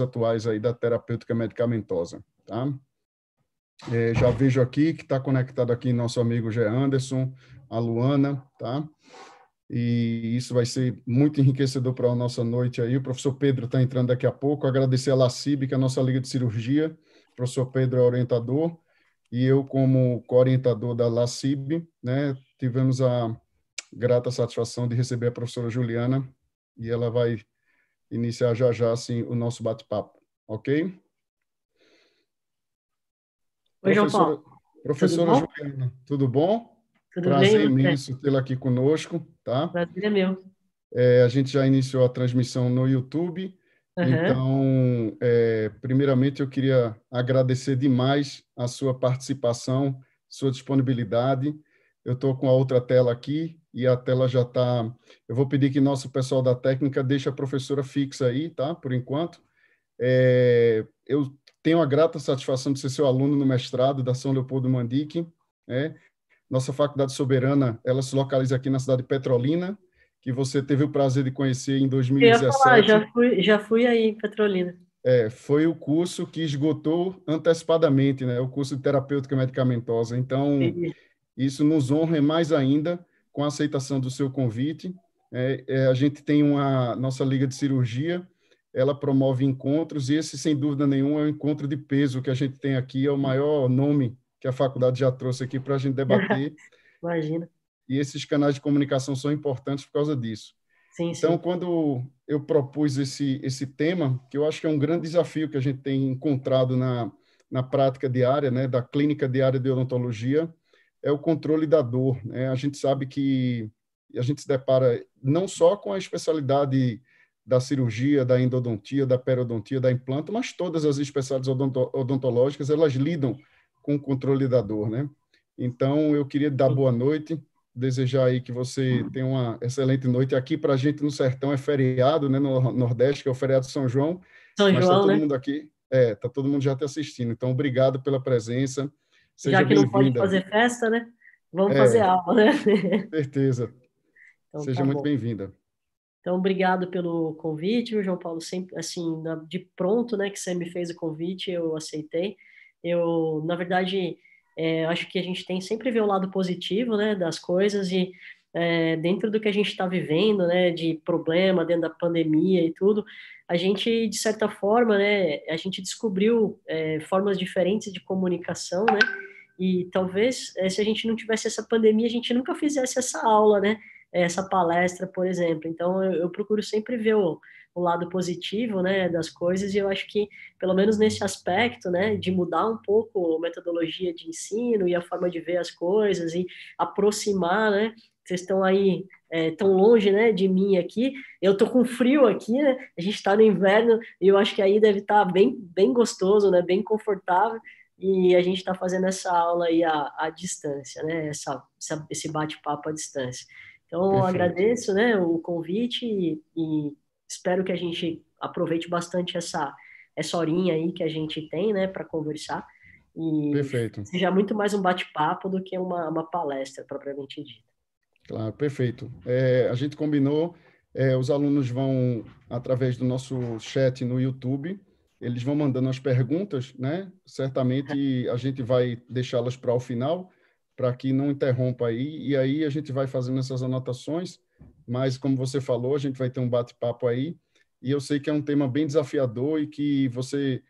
atuais aí da terapêutica medicamentosa, tá? Já vejo aqui que está conectado aqui nosso amigo Gé Anderson, a Luana, tá? E isso vai ser muito enriquecedor para a nossa noite aí. O professor Pedro está entrando daqui a pouco. Agradecer a LACIB, que é a nossa Liga de Cirurgia. O professor Pedro é orientador e eu, como co-orientador da LACIB, né, tivemos a grata satisfação de receber a professora Juliana e ela vai iniciar já já assim, o nosso bate-papo, ok? Oi, João Paulo. Professora, Tudo professora bom? Juliana, tudo bom? Tudo bem, Prazer e você? imenso tê-la aqui conosco, tá? Prazer é meu. A gente já iniciou a transmissão no YouTube, Aham. então, primeiramente, eu queria agradecer demais a sua participação, sua disponibilidade. Eu estou com a outra tela aqui e a tela já está. Eu vou pedir que nosso pessoal da técnica deixe a professora fixa aí, tá? Por enquanto. Eu tenho a grata satisfação de ser seu aluno no mestrado da São Leopoldo Mandique, né? Nossa faculdade soberana, ela se localiza aqui na cidade de Petrolina, que você teve o prazer de conhecer em Eu ia falar, 2017. já fui aí em Petrolina. Foi o curso que esgotou antecipadamente, né? O curso de terapêutica medicamentosa. Então, Entendi. isso nos honra mais ainda com a aceitação do seu convite. A gente tem uma nossa liga de cirurgia, ela promove encontros e esse, sem dúvida nenhuma, é um encontro de peso que a gente tem aqui, é o maior nome que a faculdade já trouxe aqui para a gente debater. Imagina. E esses canais de comunicação são importantes por causa disso. Sim, Então, sim. quando eu propus esse tema, que eu acho que é um grande desafio que a gente tem encontrado na prática diária, né, da clínica diária de odontologia, é o controle da dor, né? A gente sabe que a gente se depara não só com a especialidade da cirurgia, da endodontia, da periodontia, da implanta, mas todas as especialidades odontológicas, elas lidam com o controle da dor, né? Então, eu queria dar Sim. boa noite, desejar aí que você tenha uma excelente noite. Aqui para a gente no sertão é feriado, né, no Nordeste, que é o feriado de São João, São mas está João, todo né? mundo aqui, está todo mundo já te assistindo. Então, obrigado pela presença. Já Seja que não pode bem-vinda. fazer festa, né? Vamos fazer É, aula, né? certeza. Então Seja tá muito bom. bem-vinda. Então, obrigado pelo convite, o João Paulo, sempre assim, de pronto, né, que você me fez o convite, eu aceitei. Eu, na verdade, acho que a gente tem sempre ver o lado positivo, né, das coisas e dentro do que a gente está vivendo, né, de problema dentro da pandemia e tudo, a gente, de certa forma, né, a gente descobriu formas diferentes de comunicação, né, e talvez se a gente não tivesse essa pandemia, a gente nunca fizesse essa aula, né, essa palestra, por exemplo. Então, eu procuro sempre ver o lado positivo, né, das coisas, e eu acho que, pelo menos nesse aspecto, né, de mudar um pouco a metodologia de ensino e a forma de ver as coisas e aproximar, né, vocês estão aí tão longe, né, de mim aqui, eu tô com frio aqui, né, a gente está no inverno, e eu acho que aí deve estar bem, bem gostoso, né, bem confortável, e a gente está fazendo essa aula aí à distância, né, esse bate-papo à distância. Então, Perfeito. agradeço, né, o convite e espero que a gente aproveite bastante essa horinha aí que a gente tem, né, para conversar e Perfeito. seja muito mais um bate-papo do que uma palestra propriamente dita. Claro, perfeito. A gente combinou, os alunos vão, através do nosso chat no YouTube, eles vão mandando as perguntas, né? Certamente a gente vai deixá-las para o final, para que não interrompa aí, e aí a gente vai fazendo essas anotações, mas como você falou, a gente vai ter um bate-papo aí, e eu sei que é um tema bem desafiador e que você,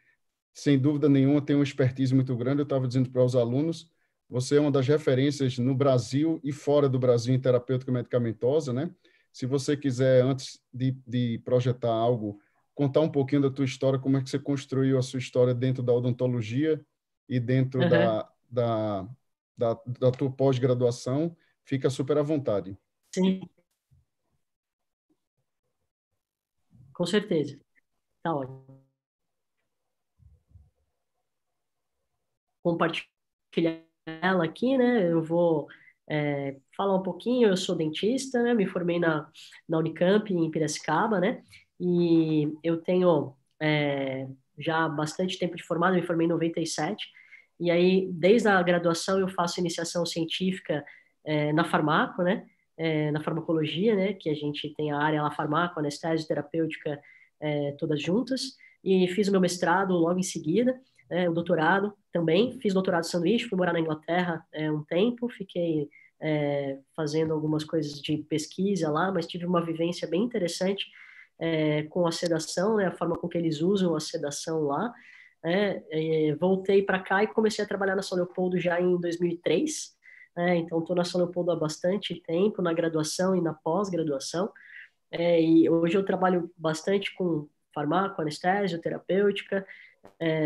sem dúvida nenhuma, tem uma expertise muito grande. Eu estava dizendo para os alunos, você é uma das referências no Brasil e fora do Brasil em terapêutica medicamentosa, né? Se você quiser, antes de projetar algo, contar um pouquinho da tua história, como é que você construiu a sua história dentro da odontologia e dentro Uhum. da tua pós-graduação, fica super à vontade. Sim, com certeza. Tá ótimo. Compartilhar ela aqui, né? Eu vou falar um pouquinho. Eu sou dentista, né? Me formei na Unicamp, em Piracicaba, né? E eu tenho já bastante tempo de formado, eu me formei em 97. E aí, desde a graduação, eu faço iniciação científica na farmaco, né? Na farmacologia, né? Que a gente tem a área lá, farmaco, anestésio, terapêutica, todas juntas. e fiz o meu mestrado logo em seguida, o doutorado também. Fiz doutorado de sanduíche, fui morar na Inglaterra um tempo, fiquei fazendo algumas coisas de pesquisa lá, mas tive uma vivência bem interessante com a sedação, né, a forma com que eles usam a sedação lá. Voltei para cá e comecei a trabalhar na São Leopoldo já em 2003. Então, estou na São Leopoldo há bastante tempo, na graduação e na pós-graduação. E hoje eu trabalho bastante com farmaco, anestésio, terapêutica,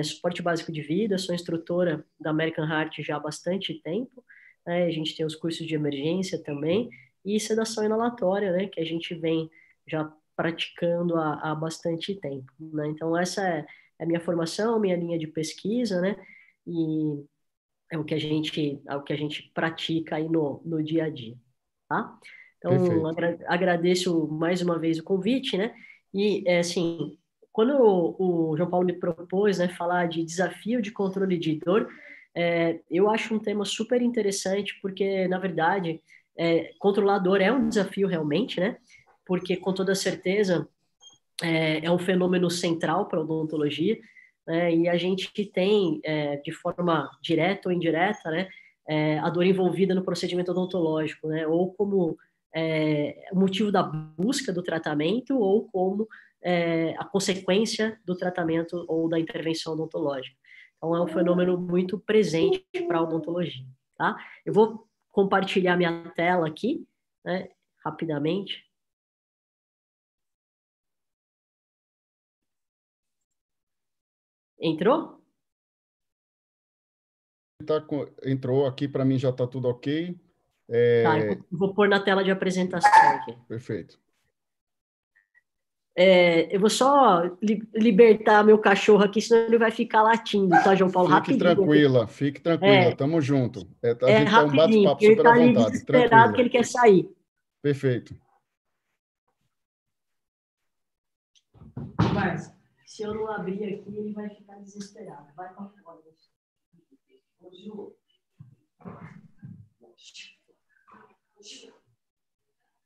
suporte básico de vida, sou instrutora da American Heart já há bastante tempo. A gente tem os cursos de emergência também, e sedação inalatória, né, que a gente vem já praticando há bastante tempo, né? Então, essa é a minha formação, minha linha de pesquisa, né? E é o que a gente pratica aí no dia a dia, tá? Então, Perfeito. agradeço mais uma vez o convite, né? E, assim, quando o João Paulo me propôs, né, falar de desafio de controle de dor, eu acho um tema super interessante, porque, na verdade, controlar a dor é um desafio realmente, né? Porque, com toda certeza, é um fenômeno central para a odontologia, né? E a gente tem, de forma direta ou indireta, né, a dor envolvida no procedimento odontológico, né? Ou como motivo da busca do tratamento, ou como a consequência do tratamento ou da intervenção odontológica. Então, é um fenômeno muito presente para a odontologia, tá? Eu vou compartilhar minha tela aqui, né, rapidamente. Entrou? Entrou aqui, para mim já está tudo ok. Tá, eu vou pôr na tela de apresentação aqui. Perfeito. Eu vou só libertar meu cachorro aqui, senão ele vai ficar latindo, tá, João Paulo? Rapidinho. Fique tranquila, tamo junto. A gente tá um Rapidinho, bate-papo porque ele super à tá ali vontade, desesperado que tranquila. ele quer sair. Perfeito. Mas, se eu não abrir aqui, ele vai ficar desesperado. Vai para fora.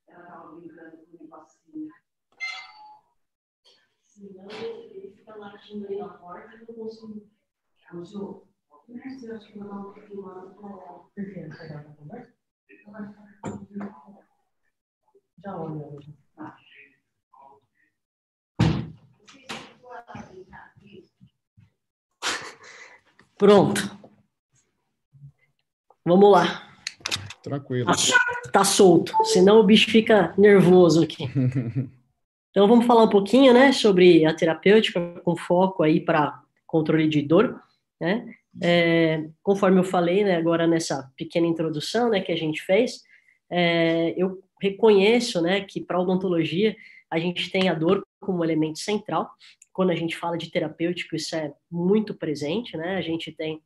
Ela tava brincando com o negocinho. Senão ele fica latindo aí na porta e eu não consigo. Ju, eu acho que eu não vou filmar. Por que? Não pegar na conversa? Já olha. Tá. Pronto. Vamos lá. Tranquilo. Tá solto, senão o bicho fica nervoso aqui. Então vamos falar um pouquinho, né, sobre a terapêutica com foco aí para controle de dor, né? Conforme eu falei, né, agora nessa pequena introdução, né, que a gente fez, eu reconheço, né, que para odontologia a gente tem a dor como elemento central. Quando a gente fala de terapêutico, isso é muito presente, né? A gente tem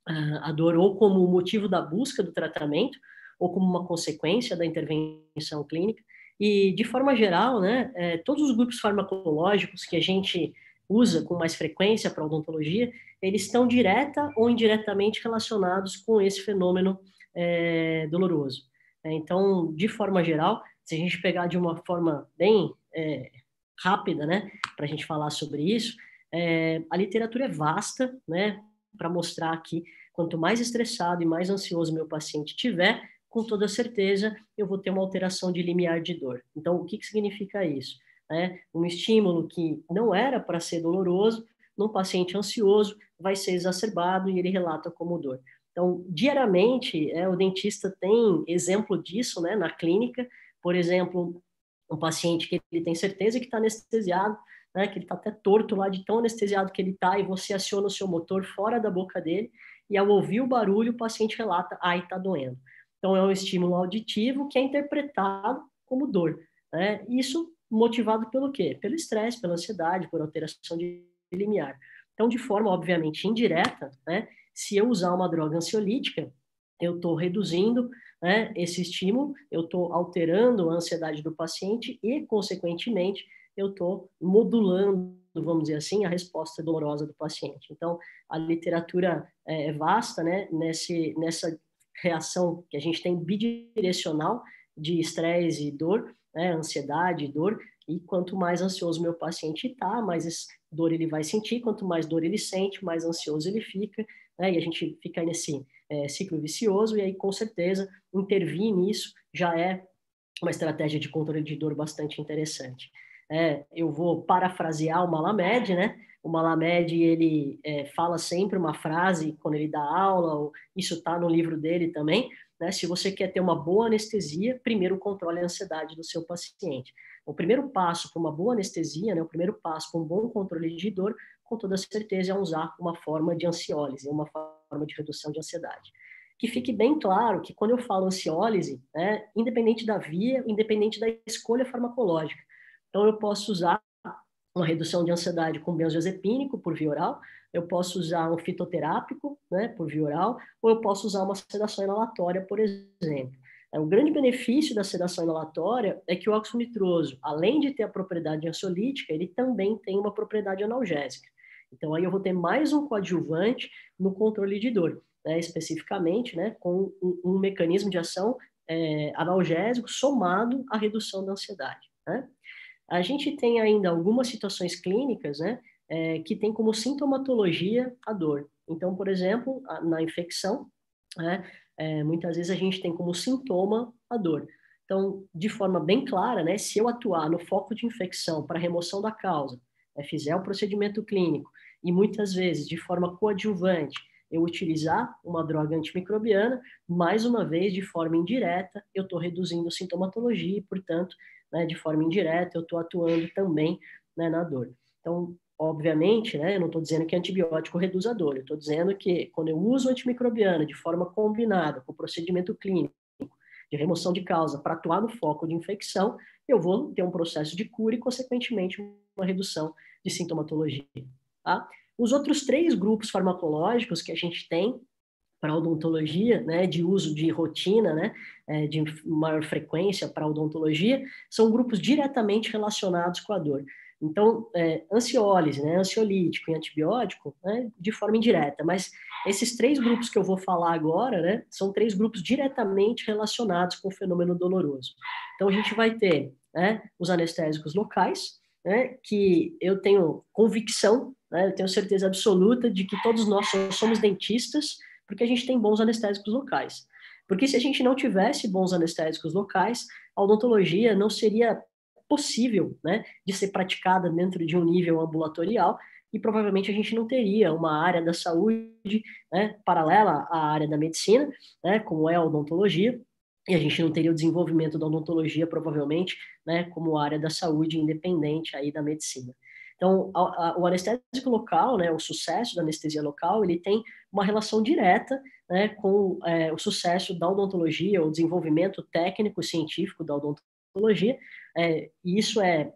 a dor ou como motivo da busca do tratamento, ou como uma consequência da intervenção clínica. E, de forma geral, né, todos os grupos farmacológicos que a gente usa com mais frequência para odontologia, eles estão direta ou indiretamente relacionados com esse fenômeno doloroso. Então, de forma geral, se a gente pegar de uma forma bem rápida, né, para a gente falar sobre isso, a literatura é vasta, né, para mostrar que quanto mais estressado e mais ansioso meu paciente tiver, com toda certeza eu vou ter uma alteração de limiar de dor. Então, o que significa isso? Um estímulo que não era para ser doloroso, num paciente ansioso, vai ser exacerbado e ele relata como dor. Então, diariamente, o dentista tem exemplo disso, né, na clínica. Por exemplo, um paciente que ele tem certeza que está anestesiado, né, que ele está até torto lá de tão anestesiado que ele está, e você aciona o seu motor fora da boca dele, e ao ouvir o barulho, o paciente relata, ai, está doendo. Então, é um estímulo auditivo que é interpretado como dor, né? Isso motivado pelo quê? Pelo estresse, pela ansiedade, por alteração de limiar. Então, de forma, obviamente, indireta, né, se eu usar uma droga ansiolítica, eu estou reduzindo, né, esse estímulo, eu estou alterando a ansiedade do paciente e, consequentemente, eu estou modulando, vamos dizer assim, a resposta dolorosa do paciente. Então, a literatura é vasta, né, nessa reação que a gente tem bidirecional de estresse e dor, né, ansiedade e dor, e quanto mais ansioso meu paciente está, mais dor ele vai sentir, quanto mais dor ele sente, mais ansioso ele fica, né? E a gente fica nesse ciclo vicioso, e aí, com certeza, intervir nisso já é uma estratégia de controle de dor bastante interessante. Eu vou parafrasear o Malamed, né? O Malamed, ele fala sempre uma frase quando ele dá aula, ou isso está no livro dele também, né? Se você quer ter uma boa anestesia, primeiro controle a ansiedade do seu paciente. O primeiro passo para uma boa anestesia, né? O primeiro passo para um bom controle de dor, com toda certeza, é usar uma forma de ansiólise, uma forma de redução de ansiedade. Que fique bem claro que quando eu falo ansiólise, né, independente da via, independente da escolha farmacológica, então eu posso usar uma redução de ansiedade com benzodiazepínico por via oral, eu posso usar um fitoterápico, né, por via oral, ou eu posso usar uma sedação inalatória, por exemplo. O grande benefício da sedação inalatória é que o óxido nitroso, além de ter a propriedade ansiolítica, ele também tem uma propriedade analgésica. Então aí eu vou ter mais um coadjuvante no controle de dor, né, especificamente, né, com um mecanismo de ação analgésico somado à redução da ansiedade, né? A gente tem ainda algumas situações clínicas, né, que tem como sintomatologia a dor. Então, por exemplo, na infecção, né, muitas vezes a gente tem como sintoma a dor. Então, de forma bem clara, né, se eu atuar no foco de infecção para remoção da causa, fizer o procedimento clínico e muitas vezes de forma coadjuvante, eu utilizar uma droga antimicrobiana, mais uma vez, de forma indireta, eu estou reduzindo a sintomatologia e, portanto, né, de forma indireta, eu estou atuando também, né, na dor. Então, obviamente, né, eu não estou dizendo que antibiótico reduz a dor, eu estou dizendo que quando eu uso antimicrobiana de forma combinada com o procedimento clínico de remoção de causa para atuar no foco de infecção, eu vou ter um processo de cura e, consequentemente, uma redução de sintomatologia. Tá? Os outros 3 grupos farmacológicos que a gente tem para odontologia, né, de uso de rotina, né, de maior frequência para odontologia, são grupos diretamente relacionados com a dor. Então, ansiólise, né, ansiolítico e antibiótico, né, de forma indireta, mas esses 3 grupos que eu vou falar agora, né, são 3 grupos diretamente relacionados com o fenômeno doloroso. Então, a gente vai ter, né, os anestésicos locais, né, que eu tenho convicção, né, eu tenho certeza absoluta de que todos nós somos dentistas, porque a gente tem bons anestésicos locais. Porque se a gente não tivesse bons anestésicos locais, a odontologia não seria possível, né, de ser praticada dentro de um nível ambulatorial, e provavelmente a gente não teria uma área da saúde, né, paralela à área da medicina, né, como é a odontologia, e a gente não teria o desenvolvimento da odontologia, provavelmente, né, como área da saúde independente aí da medicina. Então, o anestésico local, né, o sucesso da anestesia local, ele tem uma relação direta, né, com o sucesso da odontologia, o desenvolvimento técnico científico da odontologia, e isso é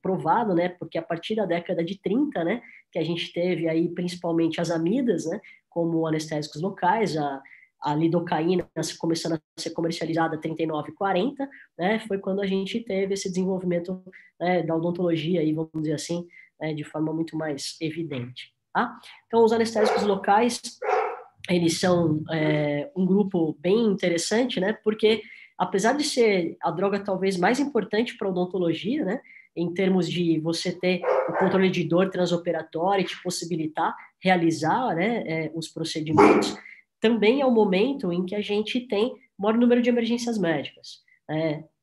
provado, né, porque a partir da década de 30, né, que a gente teve aí principalmente as amidas, né, como anestésicos locais, a lidocaína começando a ser comercializada 39 e 40, né, foi quando a gente teve esse desenvolvimento, né, da odontologia, aí, vamos dizer assim, de forma muito mais evidente. Tá? Então, os anestésicos locais, eles são um grupo bem interessante, né, porque apesar de ser a droga talvez mais importante para a odontologia, né, em termos de você ter o controle de dor transoperatória e te possibilitar realizar, né, os procedimentos, também é o momento em que a gente tem maior número de emergências médicas.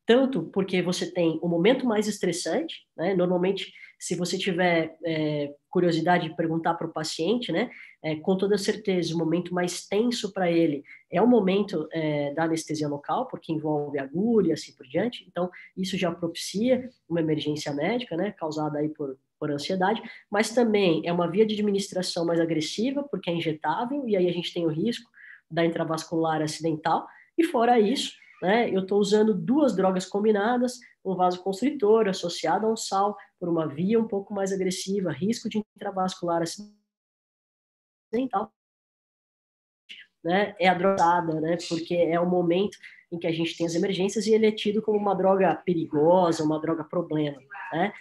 Tanto porque você tem o momento mais estressante, né? Normalmente, se você tiver curiosidade de perguntar para o paciente, né, com toda certeza, o momento mais tenso para ele é o momento da anestesia local, porque envolve agulha e assim por diante. Então, isso já propicia uma emergência médica, né, causada aí por ansiedade, mas também é uma via de administração mais agressiva, porque é injetável, e aí a gente tem o risco da intravascular acidental, e fora isso, né, eu estou usando 2 drogas combinadas, um vasoconstritor associado a um sal, por uma via um pouco mais agressiva, risco de intravascular acidental, né, é a drogada, né, porque é o momento em que a gente tem as emergências e ele é tido como uma droga perigosa, uma droga problema, né.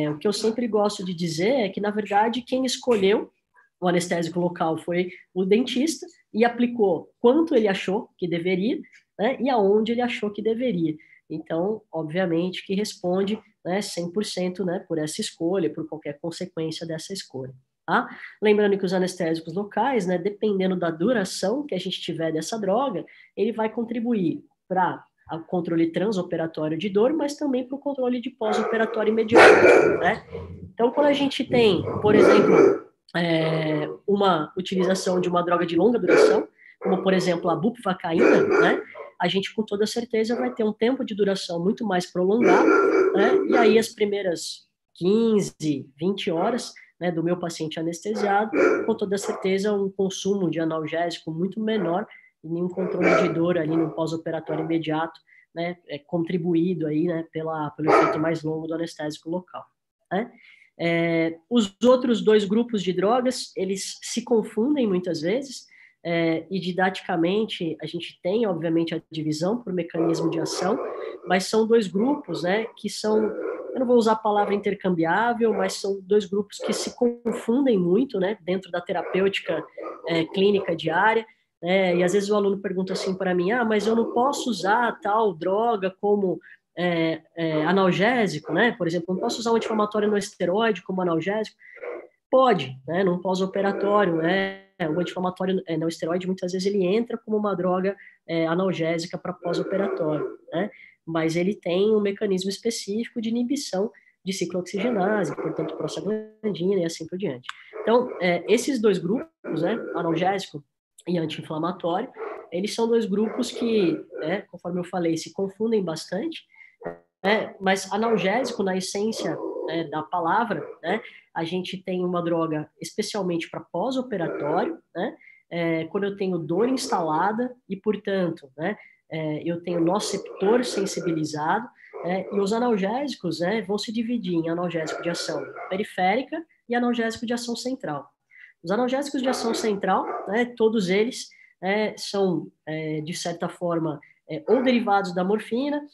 O que eu sempre gosto de dizer é que, na verdade, quem escolheu o anestésico local foi o dentista e aplicou quanto ele achou que deveria, né, e aonde ele achou que deveria. Então, obviamente, que responde né, 100%, né, por essa escolha, por qualquer consequência dessa escolha. Tá? Lembrando que os anestésicos locais, né, dependendo da duração que a gente tiver dessa droga, ele vai contribuir para o controle transoperatório de dor, mas também para o controle de pós-operatório imediato, né? Então, quando a gente tem, por exemplo, uma utilização de uma droga de longa duração, como, por exemplo, a bupivacaína, né? A gente, com toda certeza, vai ter um tempo de duração muito mais prolongado, né? E aí, as primeiras 15, 20 horas, né, do meu paciente anestesiado, com toda certeza, um consumo de analgésico muito menor e nenhum controle de dor ali no pós-operatório imediato, né, contribuído aí, né, pelo efeito mais longo do anestésico local, né? Os outros dois grupos de drogas, eles se confundem muitas vezes, e didaticamente a gente tem, obviamente, a divisão por mecanismo de ação, mas são dois grupos, né, que são, eu não vou usar a palavra intercambiável, mas são dois grupos que se confundem muito, né, dentro da terapêutica clínica diária, e às vezes o aluno pergunta assim para mim, mas eu não posso usar tal droga como analgésico, né? Por exemplo, não posso usar um anti-inflamatório não esteroide como analgésico? Pode, né? Num pós-operatório, né? O anti-inflamatório não esteroide, muitas vezes ele entra como uma droga analgésica para pós-operatório, né? Mas ele tem um mecanismo específico de inibição de ciclooxigenase, portanto, prostaglandina e assim por diante. Então, esses dois grupos, né? Analgésico e anti-inflamatório, eles são dois grupos que, conforme eu falei, se confundem bastante, mas analgésico, na essência da palavra, né, a gente tem uma droga especialmente para pós-operatório, né, quando eu tenho dor instalada e, portanto, né, eu tenho nociceptor sensibilizado, e os analgésicos vão se dividir em analgésico de ação periférica e analgésico de ação central. Os analgésicos de ação central, todos eles são, de certa forma, ou derivados da morfina,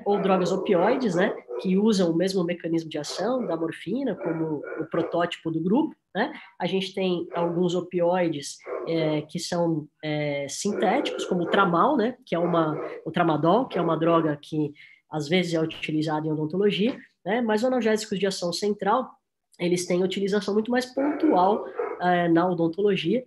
ou drogas opioides, que usam o mesmo mecanismo de ação da morfina, como o protótipo do grupo. A gente tem alguns opioides que são sintéticos, como o tramal, que é o tramadol, que é uma droga que às vezes é utilizada em odontologia, mas os analgésicos de ação central, eles têm utilização muito mais pontual na odontologia,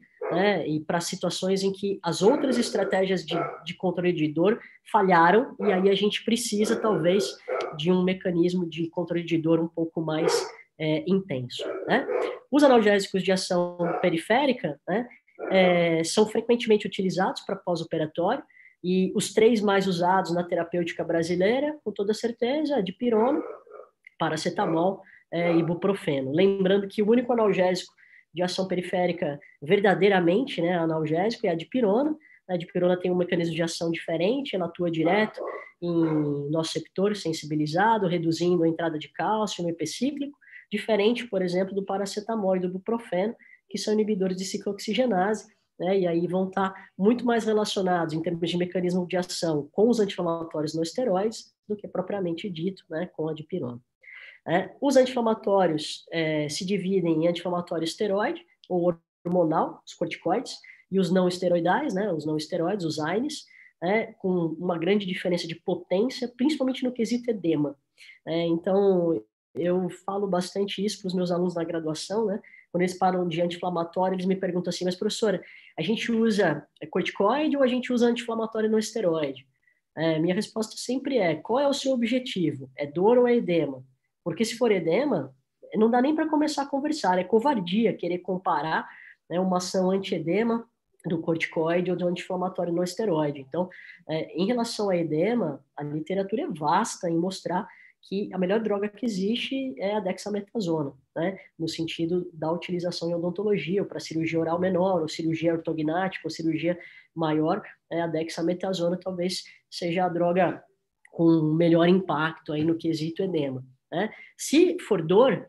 e para situações em que as outras estratégias de controle de dor falharam, e aí a gente precisa, talvez, de um mecanismo de controle de dor um pouco mais intenso. Os analgésicos de ação periférica são frequentemente utilizados para pós-operatório, e os três mais usados na terapêutica brasileira, com toda certeza, é dipirona, paracetamol e ibuprofeno. Lembrando que o único analgésico de ação periférica verdadeiramente analgésico é a dipirona. A dipirona tem um mecanismo de ação diferente, ela atua direto em nociceptor sensibilizado, reduzindo a entrada de cálcio no epicíclico, diferente, por exemplo, do paracetamol e do ibuprofeno, que são inibidores de ciclooxigenase, e aí vão estar muito mais relacionados em termos de mecanismo de ação com os anti-inflamatórios não esteroides do que propriamente dito com a dipirona. Os anti-inflamatórios se dividem em anti-inflamatório esteroide ou hormonal, os corticoides, e os não esteroidais, os não esteroides, os AINES, com uma grande diferença de potência, principalmente no quesito edema. Então, eu falo bastante isso para os meus alunos na graduação, quando eles param de anti-inflamatório, eles me perguntam assim, mas professora, a gente usa corticoide ou a gente usa anti-inflamatório não esteroide? Minha resposta sempre é, qual é o seu objetivo? É dor ou é edema? Porque se for edema, não dá nem para começar a conversar, é covardia querer comparar uma ação anti-edema do corticoide ou do anti-inflamatório não esteroide. Então, em relação a edema, a literatura é vasta em mostrar que a melhor droga que existe é a dexametasona, no sentido da utilização em odontologia, ou para cirurgia oral menor, ou cirurgia ortognática, ou cirurgia maior, a dexametasona talvez seja a droga com melhor impacto aí no quesito edema. Se for dor,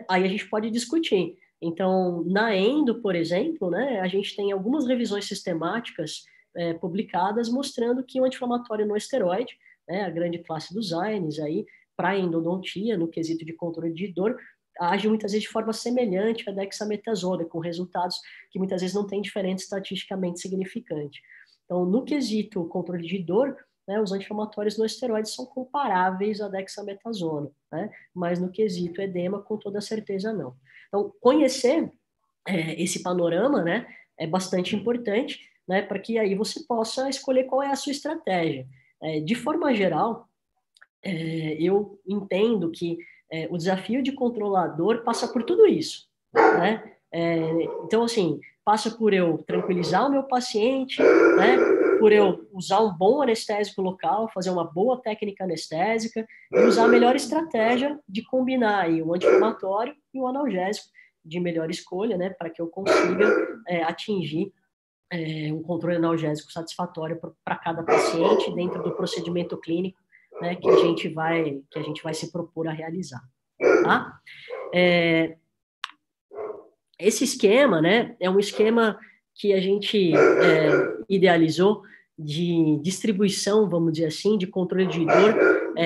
aí a gente pode discutir. Então, na endo, por exemplo, a gente tem algumas revisões sistemáticas publicadas mostrando que o anti-inflamatório não esteroide, a grande classe dos AINES aí, para endodontia, no quesito de controle de dor, age muitas vezes de forma semelhante à dexametasona, com resultados que muitas vezes não têm diferença estatisticamente significante. Então, no quesito controle de dor, né, os anti-inflamatórios não esteroides são comparáveis à dexametasona, né, mas no quesito edema, com toda certeza não. Então, conhecer esse panorama, né, é bastante importante, né, para que aí você possa escolher qual é a sua estratégia. De forma geral, eu entendo que o desafio de controlador passa por tudo isso, né? Então, assim, passa por eu tranquilizar o meu paciente, né? Por eu usar um bom anestésico local, fazer uma boa técnica anestésica e usar a melhor estratégia de combinar aí o anti-inflamatório e o analgésico de melhor escolha, né? Para que eu consiga atingir um controle analgésico satisfatório para cada paciente dentro do procedimento clínico, né, que a gente vai se propor a realizar, tá? Esse esquema, né, é um esquema que a gente idealizou de distribuição, vamos dizer assim, de controle de dor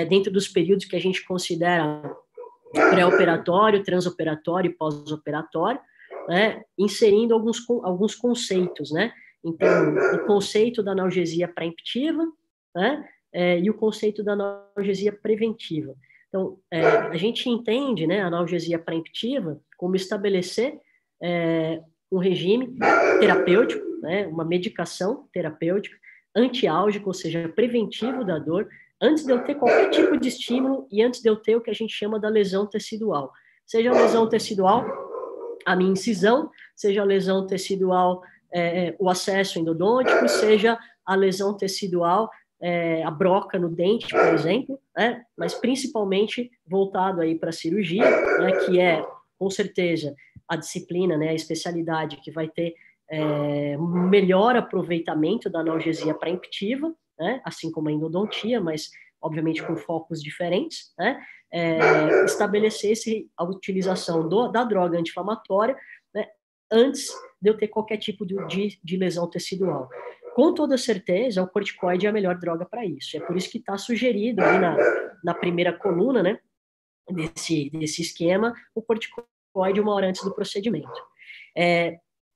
dentro dos períodos que a gente considera pré-operatório, transoperatório e pós-operatório, né, inserindo alguns conceitos, né? Então, o conceito da analgesia pré-emptiva, né, e o conceito da analgesia preventiva. Então, a gente entende, né, a analgesia pré-emptiva como estabelecer um regime terapêutico, né, uma medicação terapêutica, antiálgico, ou seja, preventivo da dor, antes de eu ter qualquer tipo de estímulo e antes de eu ter o que a gente chama da lesão tecidual. Seja a lesão tecidual, a minha incisão, seja a lesão tecidual, o acesso endodôntico, seja a lesão tecidual, a broca no dente, por exemplo, né? Mas principalmente voltado aí para a cirurgia, né? Que é, com certeza, a disciplina, né? A especialidade que vai ter melhor aproveitamento da analgesia pré-emptiva, né? Assim como a endodontia, mas obviamente com focos diferentes, né? Estabelecer a utilização da droga anti-inflamatória, né? Antes de eu ter qualquer tipo de lesão tecidual. Com toda certeza, o corticoide é a melhor droga para isso. É por isso que está sugerido aí na primeira coluna, né? Desse esquema, o corticoide 1 hora antes do procedimento.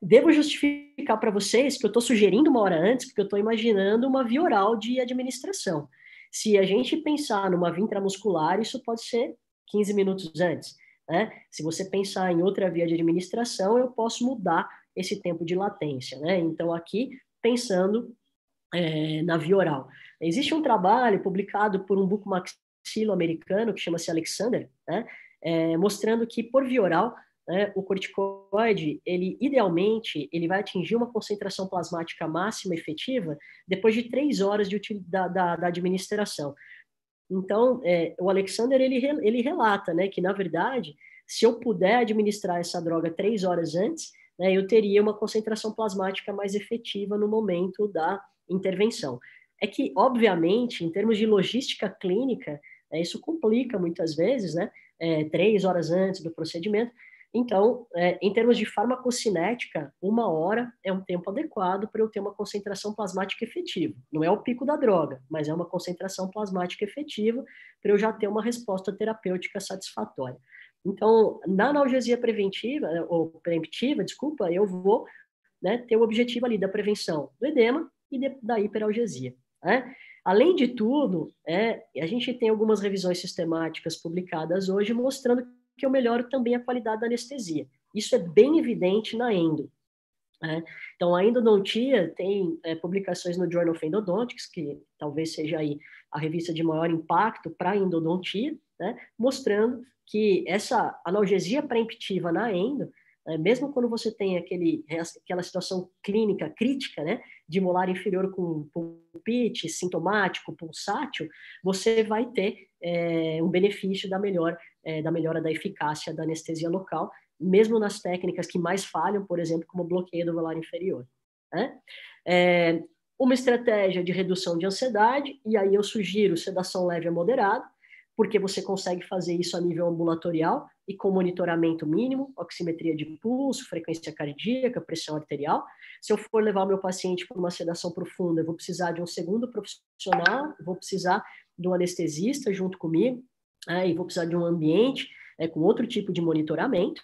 Devo justificar para vocês que eu estou sugerindo 1 hora antes, porque eu estou imaginando uma via oral de administração. Se a gente pensar numa via intramuscular, isso pode ser 15 minutos antes, né? Se você pensar em outra via de administração, eu posso mudar esse tempo de latência, né? Então, aqui, pensando na via oral. Existe um trabalho publicado por um bucomaxilo americano, que chama-se Alexander, né? Mostrando que, por via oral, o corticoide, idealmente, ele vai atingir uma concentração plasmática máxima efetiva depois de 3 horas da administração. Então, o Alexander, ele relata, né, que, na verdade, se eu puder administrar essa droga 3 horas antes, né, eu teria uma concentração plasmática mais efetiva no momento da intervenção. É que, obviamente, em termos de logística clínica, isso complica muitas vezes, né, 3 horas antes do procedimento. Então, em termos de farmacocinética, 1 hora é um tempo adequado para eu ter uma concentração plasmática efetiva. Não é o pico da droga, mas é uma concentração plasmática efetiva para eu já ter uma resposta terapêutica satisfatória. Então, na analgesia preventiva, ou preemptiva, desculpa, eu vou, né, ter o objetivo ali da prevenção do edema e da hiperalgesia, né? Além de tudo, a gente tem algumas revisões sistemáticas publicadas hoje mostrando que eu melhoro também a qualidade da anestesia. Isso é bem evidente na endo. Né? Então, a endodontia tem publicações no Journal of Endodontics, que talvez seja aí a revista de maior impacto para a endodontia, né? Mostrando que essa analgesia preemptiva na endo, mesmo quando você tem aquela situação clínica crítica, né, de molar inferior com pulpite, sintomático, pulsátil, você vai ter um benefício da melhora da eficácia da anestesia local, mesmo nas técnicas que mais falham, por exemplo, como o bloqueio do velar inferior. Né? Uma estratégia de redução de ansiedade, e aí eu sugiro sedação leve a moderada, porque você consegue fazer isso a nível ambulatorial e com monitoramento mínimo, oximetria de pulso, frequência cardíaca, pressão arterial. Se eu for levar o meu paciente para uma sedação profunda, eu vou precisar de um segundo profissional, vou precisar de um anestesista junto comigo, e vou precisar de um ambiente com outro tipo de monitoramento,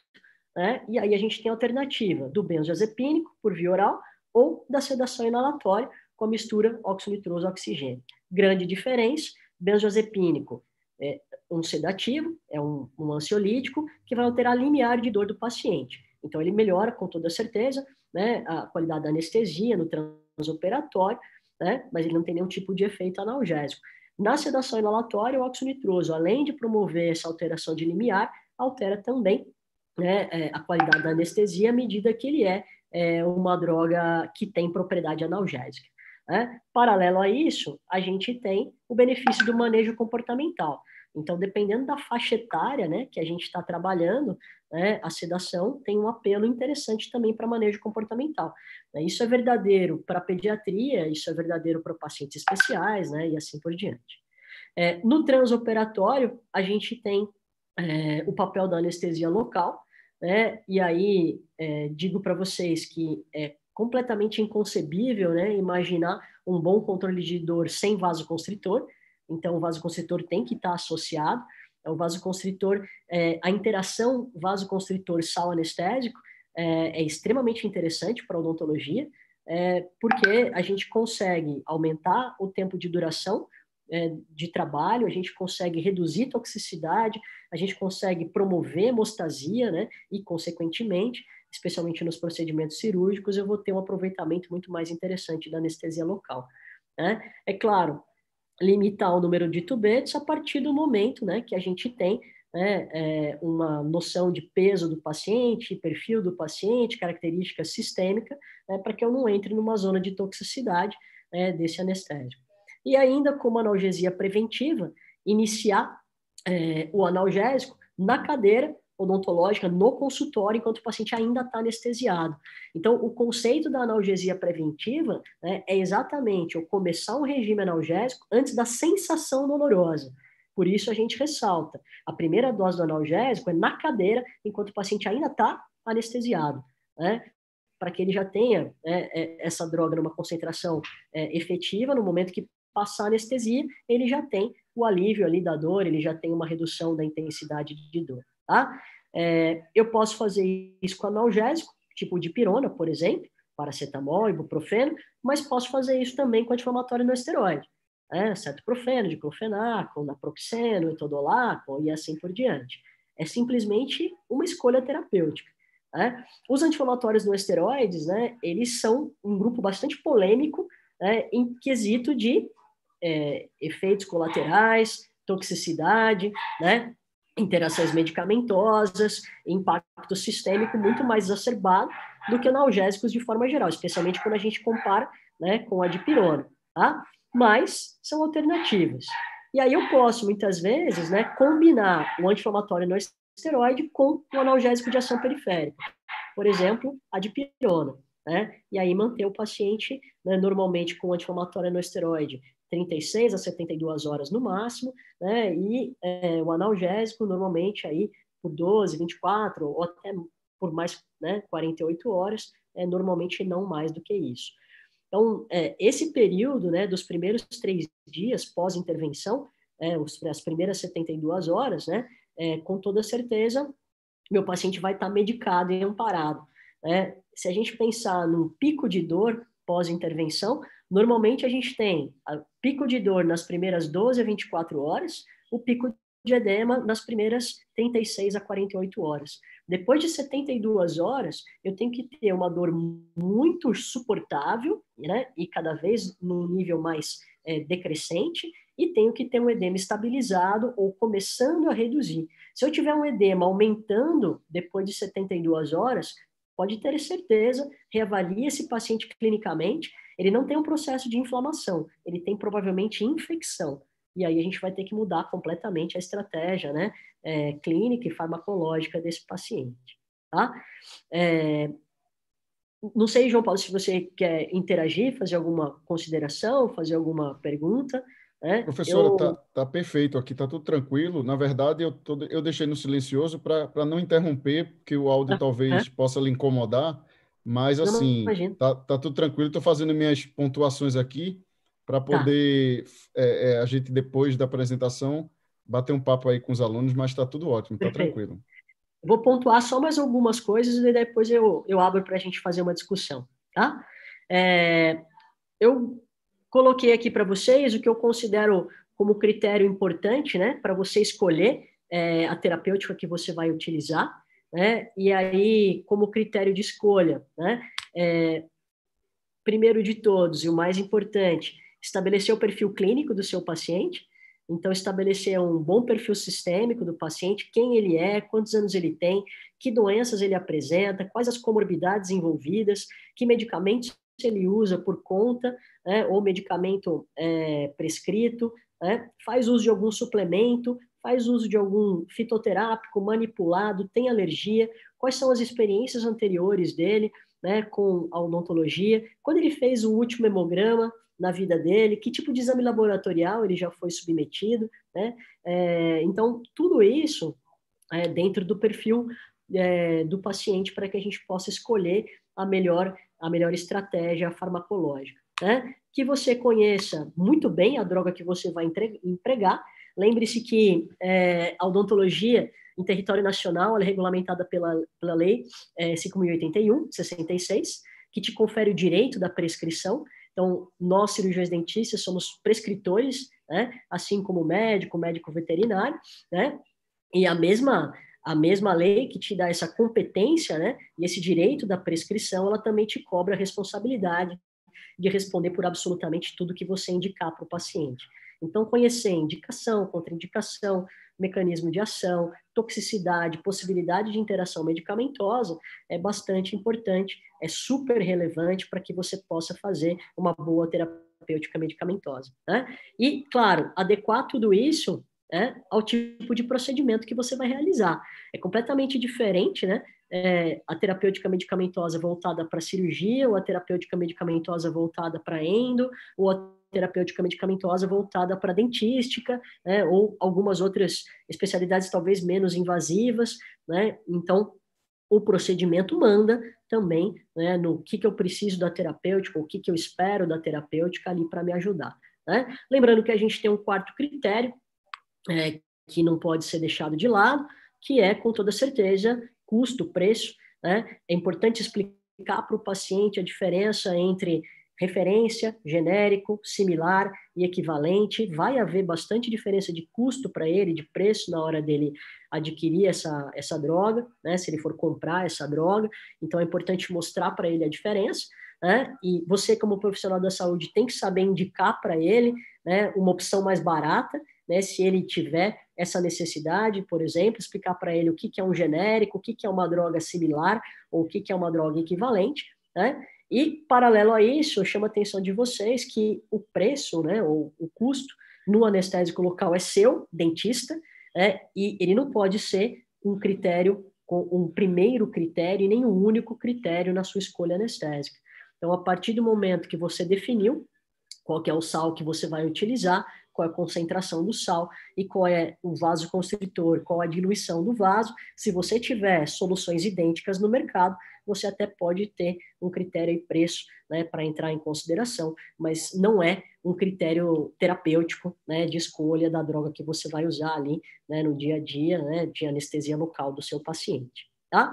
e aí a gente tem a alternativa do benzodiazepínico por via oral ou da sedação inalatória com a mistura óxido nitroso-oxigênio. grande diferença, benzodiazepínico é um sedativo, é um ansiolítico que vai alterar a limiar de dor do paciente. Então, ele melhora, com toda certeza, né, a qualidade da anestesia no transoperatório, né, mas ele não tem nenhum tipo de efeito analgésico. Na sedação inalatória, o óxido nitroso, além de promover essa alteração de limiar, altera também, né, a qualidade da anestesia à medida que ele é uma droga que tem propriedade analgésica. Né? Paralelo a isso, a gente tem o benefício do manejo comportamental. Então, dependendo da faixa etária, né, que a gente está trabalhando, né, a sedação tem um apelo interessante também para manejo comportamental. Isso é verdadeiro para a pediatria, isso é verdadeiro para pacientes especiais, né, e assim por diante. No transoperatório, a gente tem o papel da anestesia local, né, e aí digo para vocês que é completamente inconcebível, né, imaginar um bom controle de dor sem vasoconstritor. Então, o vasoconstritor tem que estar associado. O vasoconstritor, a interação vasoconstritor-sal anestésico é extremamente interessante para a odontologia, porque a gente consegue aumentar o tempo de duração de trabalho, a gente consegue reduzir toxicidade, a gente consegue promover hemostasia, né? E, consequentemente, especialmente nos procedimentos cirúrgicos, eu vou ter um aproveitamento muito mais interessante da anestesia local. Né? É claro, limitar o número de tubetes a partir do momento, né, que a gente tem uma noção de peso do paciente, perfil do paciente, característica sistêmica, né, para que eu não entre numa zona de toxicidade desse anestésico. E ainda como analgesia preventiva, iniciar o analgésico na cadeira odontológica, no consultório, enquanto o paciente ainda está anestesiado. Então, o conceito da analgesia preventiva, né, é exatamente eu começar um regime analgésico antes da sensação dolorosa. Por isso, a gente ressalta, a primeira dose do analgésico é na cadeira, enquanto o paciente ainda está anestesiado, né? Para que ele já tenha essa droga numa concentração efetiva, no momento que passar a anestesia, ele já tem o alívio ali da dor, ele já tem uma redução da intensidade de dor. Tá? Eu posso fazer isso com analgésico, tipo dipirona, por exemplo, paracetamol, ibuprofeno, mas posso fazer isso também com anti-inflamatório não esteroide, cetoprofeno, diclofenaco, naproxeno, etodolaco e assim por diante. É simplesmente uma escolha terapêutica. Né? Os anti-inflamatórios não esteroides, né, eles são um grupo bastante polêmico, né, em quesito de efeitos colaterais, toxicidade, né, interações medicamentosas, impacto sistêmico muito mais exacerbado do que analgésicos de forma geral, especialmente quando a gente compara, né, com a dipirona, tá? Mas são alternativas. E aí eu posso, muitas vezes, né, combinar o anti-inflamatório não esteroide com o analgésico de ação periférica. Por exemplo, a dipirona, né? E aí manter o paciente, né, normalmente com anti-inflamatório não esteroide 36 a 72 horas no máximo, né? E o analgésico normalmente aí por 12, 24 ou até por mais, né, 48 horas, normalmente não mais do que isso. Então, esse período, né, dos primeiros 3 dias pós-intervenção, as primeiras 72 horas, né, com toda certeza, meu paciente vai estar medicado e amparado. Né? Se a gente pensar num pico de dor pós-intervenção, normalmente a gente tem pico de dor nas primeiras 12 a 24 horas, o pico de edema nas primeiras 36 a 48 horas. Depois de 72 horas, eu tenho que ter uma dor muito suportável, né? E cada vez num nível mais decrescente, e tenho que ter um edema estabilizado ou começando a reduzir. Se eu tiver um edema aumentando depois de 72 horas, pode ter certeza, reavalie esse paciente clinicamente, ele não tem um processo de inflamação, ele tem provavelmente infecção. E aí a gente vai ter que mudar completamente a estratégia, né, clínica e farmacológica desse paciente. Tá? Não sei, João Paulo, se você quer interagir, fazer alguma consideração, fazer alguma pergunta. Professora, tá perfeito aqui, tá tudo tranquilo. Na verdade, eu deixei no silencioso para não interromper, porque o áudio talvez possa lhe incomodar, mas Não, assim, imagino. tá tudo tranquilo. Estou fazendo minhas pontuações aqui para poder a gente, depois da apresentação, bater um papo aí com os alunos, mas está tudo ótimo, tá Perfeito. tranquilo. Vou pontuar só mais algumas coisas e depois eu abro para a gente fazer uma discussão, tá? Eu coloquei aqui para vocês o que eu considero como critério importante, né, para você escolher a terapêutica que você vai utilizar, né, e aí, como critério de escolha, né, primeiro de todos, e o mais importante, estabelecer o perfil clínico do seu paciente. Então, estabelecer um bom perfil sistêmico do paciente, quem ele é, quantos anos ele tem, que doenças ele apresenta, quais as comorbidades envolvidas, que medicamentos ele usa por conta, né, ou medicamento prescrito, né, faz uso de algum suplemento, faz uso de algum fitoterápico manipulado, tem alergia, quais são as experiências anteriores dele, né, com a odontologia, quando ele fez o último hemograma na vida dele, que tipo de exame laboratorial ele já foi submetido, né? Então, tudo isso dentro do perfil do paciente para que a gente possa escolher a melhor estratégia farmacológica, né? Que você conheça muito bem a droga que você vai empregar. Lembre-se que a odontologia em território nacional ela é regulamentada pela lei 5.081, 66, que te confere o direito da prescrição. Então, nós, cirurgiões dentistas, somos prescritores, né? Assim como o médico veterinário, né? E a mesma lei que te dá essa competência, né? E esse direito da prescrição, ela também te cobra a responsabilidade de responder por absolutamente tudo que você indicar para o paciente. Então, conhecer indicação, contraindicação, mecanismo de ação, toxicidade, possibilidade de interação medicamentosa é bastante importante, é super relevante para que você possa fazer uma boa terapêutica medicamentosa, né? E, claro, adequar tudo isso ao tipo de procedimento que você vai realizar. É completamente diferente, né? A terapêutica medicamentosa voltada para cirurgia, ou a terapêutica medicamentosa voltada para endo, ou a terapêutica medicamentosa voltada para dentística, né, ou algumas outras especialidades talvez menos invasivas, né? Então, o procedimento manda também, né, no que eu preciso da terapêutica, o que eu espero da terapêutica ali para me ajudar, né? Lembrando que a gente tem um quarto critério, que não pode ser deixado de lado, que é, com toda certeza, custo, preço, né? É importante explicar para o paciente a diferença entre referência, genérico, similar e equivalente. Vai haver bastante diferença de custo para ele, de preço na hora dele adquirir essa droga, né? Se ele for comprar essa droga. Então, é importante mostrar para ele a diferença, né? E você, como profissional da saúde, tem que saber indicar para ele, né, uma opção mais barata, né, se ele tiver essa necessidade, por exemplo, explicar para ele o que é um genérico, o que é uma droga similar, ou o que é uma droga equivalente, né? E, paralelo a isso, eu chamo a atenção de vocês que o preço, né, ou o custo no anestésico local é seu, dentista, né, e ele não pode ser um critério, um primeiro critério e nem um único critério na sua escolha anestésica. Então, a partir do momento que você definiu qual que é o sal que você vai utilizar, qual é a concentração do sal e qual é o vasoconstritor, qual a diluição do vaso. Se você tiver soluções idênticas no mercado, você até pode ter um critério e preço, né, para entrar em consideração, mas não é um critério terapêutico, né, de escolha da droga que você vai usar ali, né, no dia a dia, né, de anestesia local do seu paciente, tá?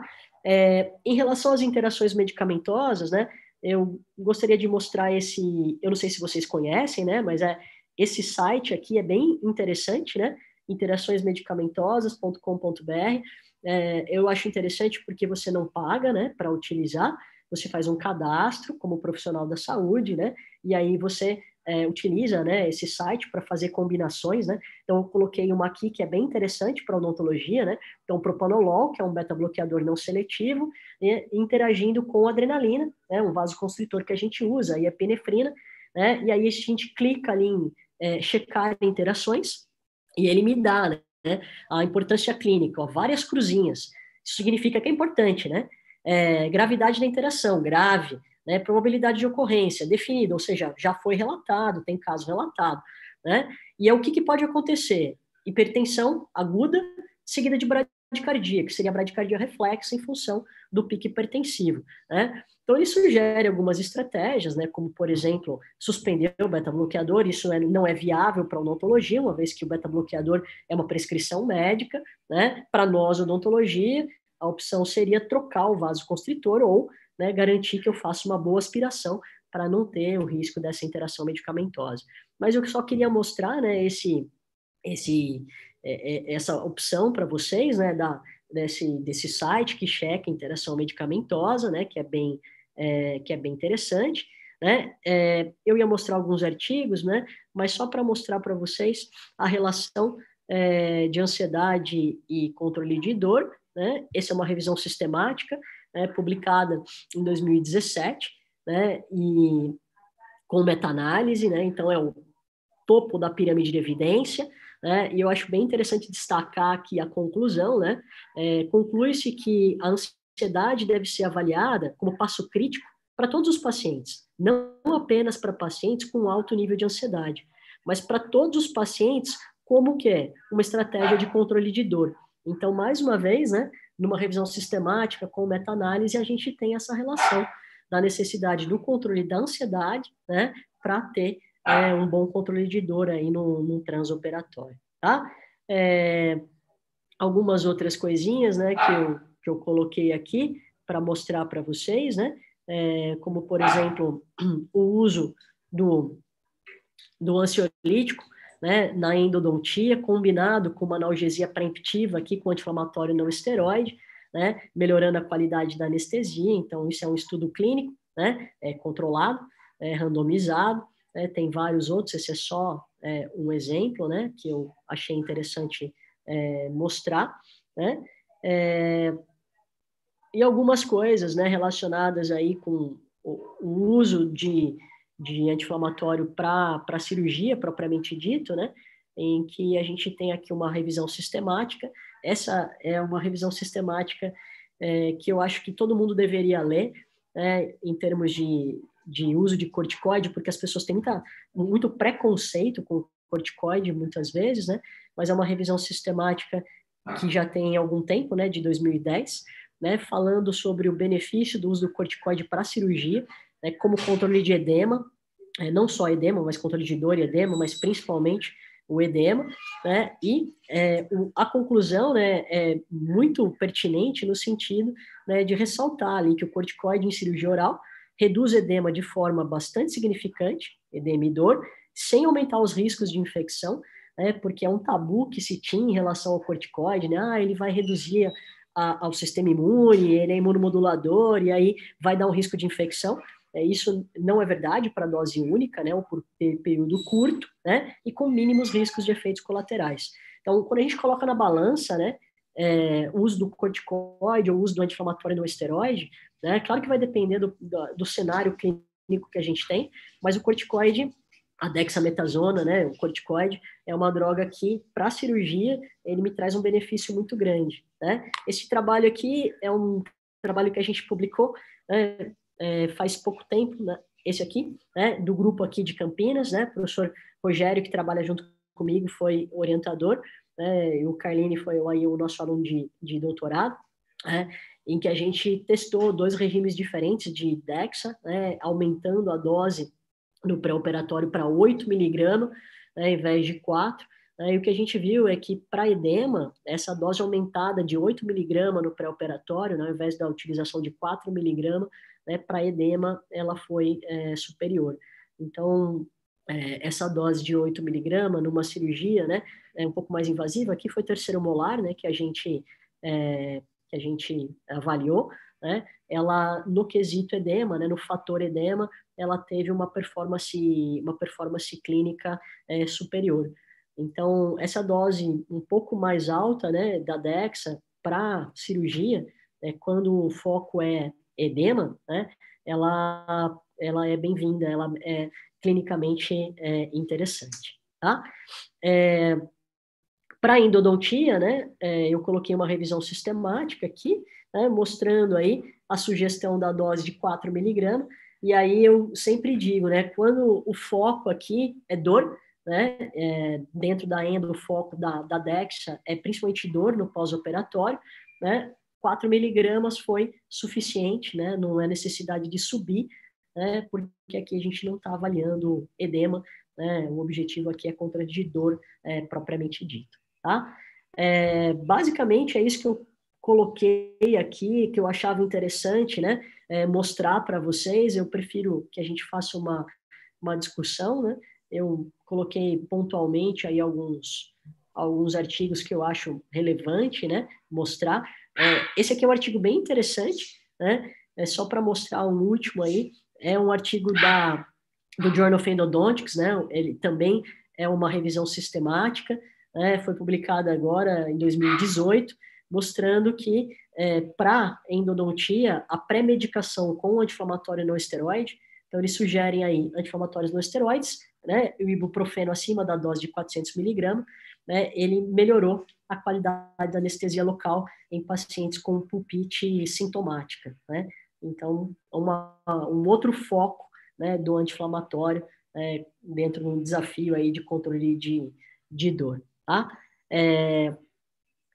Em relação às interações medicamentosas, né, eu gostaria de mostrar eu não sei se vocês conhecem, né, mas esse site aqui é bem interessante, né, interaçõesmedicamentosas.com.br. Eu acho interessante porque você não paga, né, para utilizar, você faz um cadastro como profissional da saúde, né, e aí você utiliza, né, esse site para fazer combinações, né. Então, eu coloquei uma aqui que é bem interessante para odontologia, né. Então, o propanolol, que é um beta-bloqueador não seletivo, interagindo com adrenalina, né, um vasoconstritor que a gente usa, e a epinefrina, né, e aí a gente clica ali em checar interações, e ele me dá, né, a importância clínica, ó, várias cruzinhas. Isso significa que é importante, né? Gravidade da interação, grave, né? Probabilidade de ocorrência, definida, ou seja, já foi relatado, tem caso relatado, né? E é o que pode acontecer? Hipertensão aguda, seguida de bradicardia, que seria a bradicardia reflexa em função do pico hipertensivo, né? Então, ele sugere algumas estratégias, né, como, por exemplo, suspender o beta-bloqueador. Isso não é viável para a odontologia, uma vez que o beta-bloqueador é uma prescrição médica, né? Para nós, odontologia, a opção seria trocar o vasoconstritor ou, né, garantir que eu faça uma boa aspiração para não ter o risco dessa interação medicamentosa. Mas eu só queria mostrar, né, essa opção para vocês, né, desse site que checa interação medicamentosa, né, que é bem interessante, né? Eu ia mostrar alguns artigos, né, mas só para mostrar para vocês a relação de ansiedade e controle de dor, né? Essa é uma revisão sistemática, né, publicada em 2017, né, e com meta-análise, né? Então é o topo da pirâmide de evidência, né? E eu acho bem interessante destacar aqui a conclusão, né? Conclui-se que a ansiedade deve ser avaliada como passo crítico para todos os pacientes, não apenas para pacientes com alto nível de ansiedade, mas para todos os pacientes como que é uma estratégia de controle de dor. Então, mais uma vez, né, numa revisão sistemática com meta-análise, a gente tem essa relação da necessidade do controle da ansiedade, né, para ter um bom controle de dor aí no transoperatório, tá? Algumas outras coisinhas, né, que eu coloquei aqui para mostrar para vocês, né, como, por exemplo, o uso do ansiolítico, né, na endodontia, combinado com uma analgesia preemptiva aqui com anti-inflamatório não esteroide, né, melhorando a qualidade da anestesia. Então, isso é um estudo clínico, né, controlado, randomizado, né, tem vários outros, esse é só um exemplo, né, que eu achei interessante mostrar, né, e algumas coisas, né, relacionadas aí com o uso de anti-inflamatório para cirurgia, propriamente dito, né, em que a gente tem aqui uma revisão sistemática. Essa é uma revisão sistemática que eu acho que todo mundo deveria ler, né, em termos de uso de corticoide, porque as pessoas têm muito preconceito com corticoide, muitas vezes, né, mas é uma revisão sistemática que já tem algum tempo, né, de 2010, né, falando sobre o benefício do uso do corticoide para cirurgia, né, como controle de edema, não só edema, mas controle de dor e edema, mas principalmente o edema, né, e a conclusão, né, é muito pertinente no sentido, né, de ressaltar ali que o corticoide em cirurgia oral reduz edema de forma bastante significante, edema e dor, sem aumentar os riscos de infecção, né, porque é um tabu que se tinha em relação ao corticoide, né, ele vai reduzir ao sistema imune, ele é imunomodulador, e aí vai dar um risco de infecção. Isso não é verdade para dose única, né, ou por período curto, né, e com mínimos riscos de efeitos colaterais. Então, quando a gente coloca na balança, né, o uso do corticoide ou o uso do anti-inflamatório não esteroide, né, claro que vai depender do cenário clínico que a gente tem, mas o corticoide, a dexametasona, né, o corticoide, é uma droga que, para cirurgia, ele me traz um benefício muito grande, né? Esse trabalho aqui é um trabalho que a gente publicou faz pouco tempo, né? Esse aqui, né, do grupo aqui de Campinas, né, o professor Rogério, que trabalha junto comigo, foi orientador, né, e o Carline foi aí o nosso aluno de doutorado, né, em que a gente testou 2 regimes diferentes de Dexa, né, aumentando a dose no pré-operatório para 8 miligramas, né, ao invés de 4. Né, e o que a gente viu é que para edema, essa dose aumentada de 8 miligramas no pré-operatório, né, ao invés da utilização de 4 miligramas, né, para edema, ela foi superior. Então, essa dose de 8 miligramas numa cirurgia, né, um pouco mais invasiva, aqui foi terceiro molar, né, que a gente avaliou, né, ela, no quesito edema, né, no fator edema, ela teve uma performance clínica superior. Então, essa dose um pouco mais alta, né, da Dexa para cirurgia, quando o foco é edema, né, ela é bem-vinda, ela é clinicamente interessante, tá? Para endodontia, né, eu coloquei uma revisão sistemática aqui, né, mostrando aí a sugestão da dose de 4 miligramas, e aí eu sempre digo, né, quando o foco aqui é dor, né, dentro da endo, o foco da Dexa é principalmente dor no pós-operatório, né, 4 miligramas foi suficiente, né, não é necessidade de subir, né, porque aqui a gente não está avaliando edema, né, o objetivo aqui é controle de dor propriamente dito, tá? Basicamente é isso que eu coloquei aqui, que eu achava interessante, né, mostrar para vocês, eu prefiro que a gente faça uma discussão, né? Eu coloquei pontualmente aí alguns artigos que eu acho relevante, né? Mostrar. Esse aqui é um artigo bem interessante, né? É só para mostrar um último aí. É um artigo do Journal of Endodontics, né? Ele também é uma revisão sistemática, né? Foi publicada agora em 2018, mostrando que para endodontia, a pré-medicação com anti-inflamatório não esteroide, então eles sugerem aí anti-inflamatórios não esteroides, né? O ibuprofeno acima da dose de 400 miligramas, né? Ele melhorou a qualidade da anestesia local em pacientes com pulpite sintomática, né? Então, um outro foco, né, do anti-inflamatório dentro de um desafio aí de controle de dor, tá?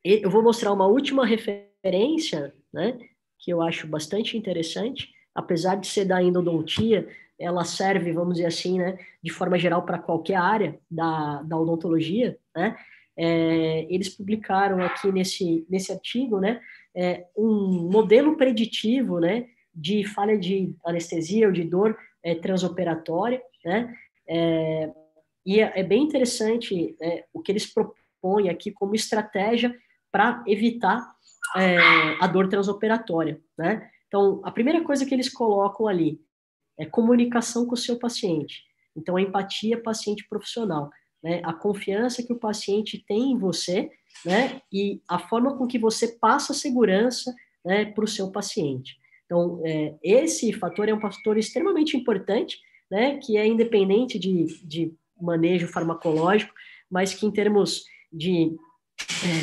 Eu vou mostrar uma última referência, né, que eu acho bastante interessante, apesar de ser da endodontia, ela serve, vamos dizer assim, né, de forma geral para qualquer área da odontologia, né? Eles publicaram aqui nesse artigo, né, um modelo preditivo, né, de falha de anestesia ou de dor transoperatória, né? E é bem interessante o que eles propõem aqui como estratégia para evitar a dor transoperatória, né? Então, a primeira coisa que eles colocam ali é comunicação com o seu paciente. Então, a empatia paciente-profissional, né? A confiança que o paciente tem em você, né? E a forma com que você passa segurança, né, para o seu paciente. Então, esse fator é um fator extremamente importante, né? Que é independente de manejo farmacológico, mas que em termos de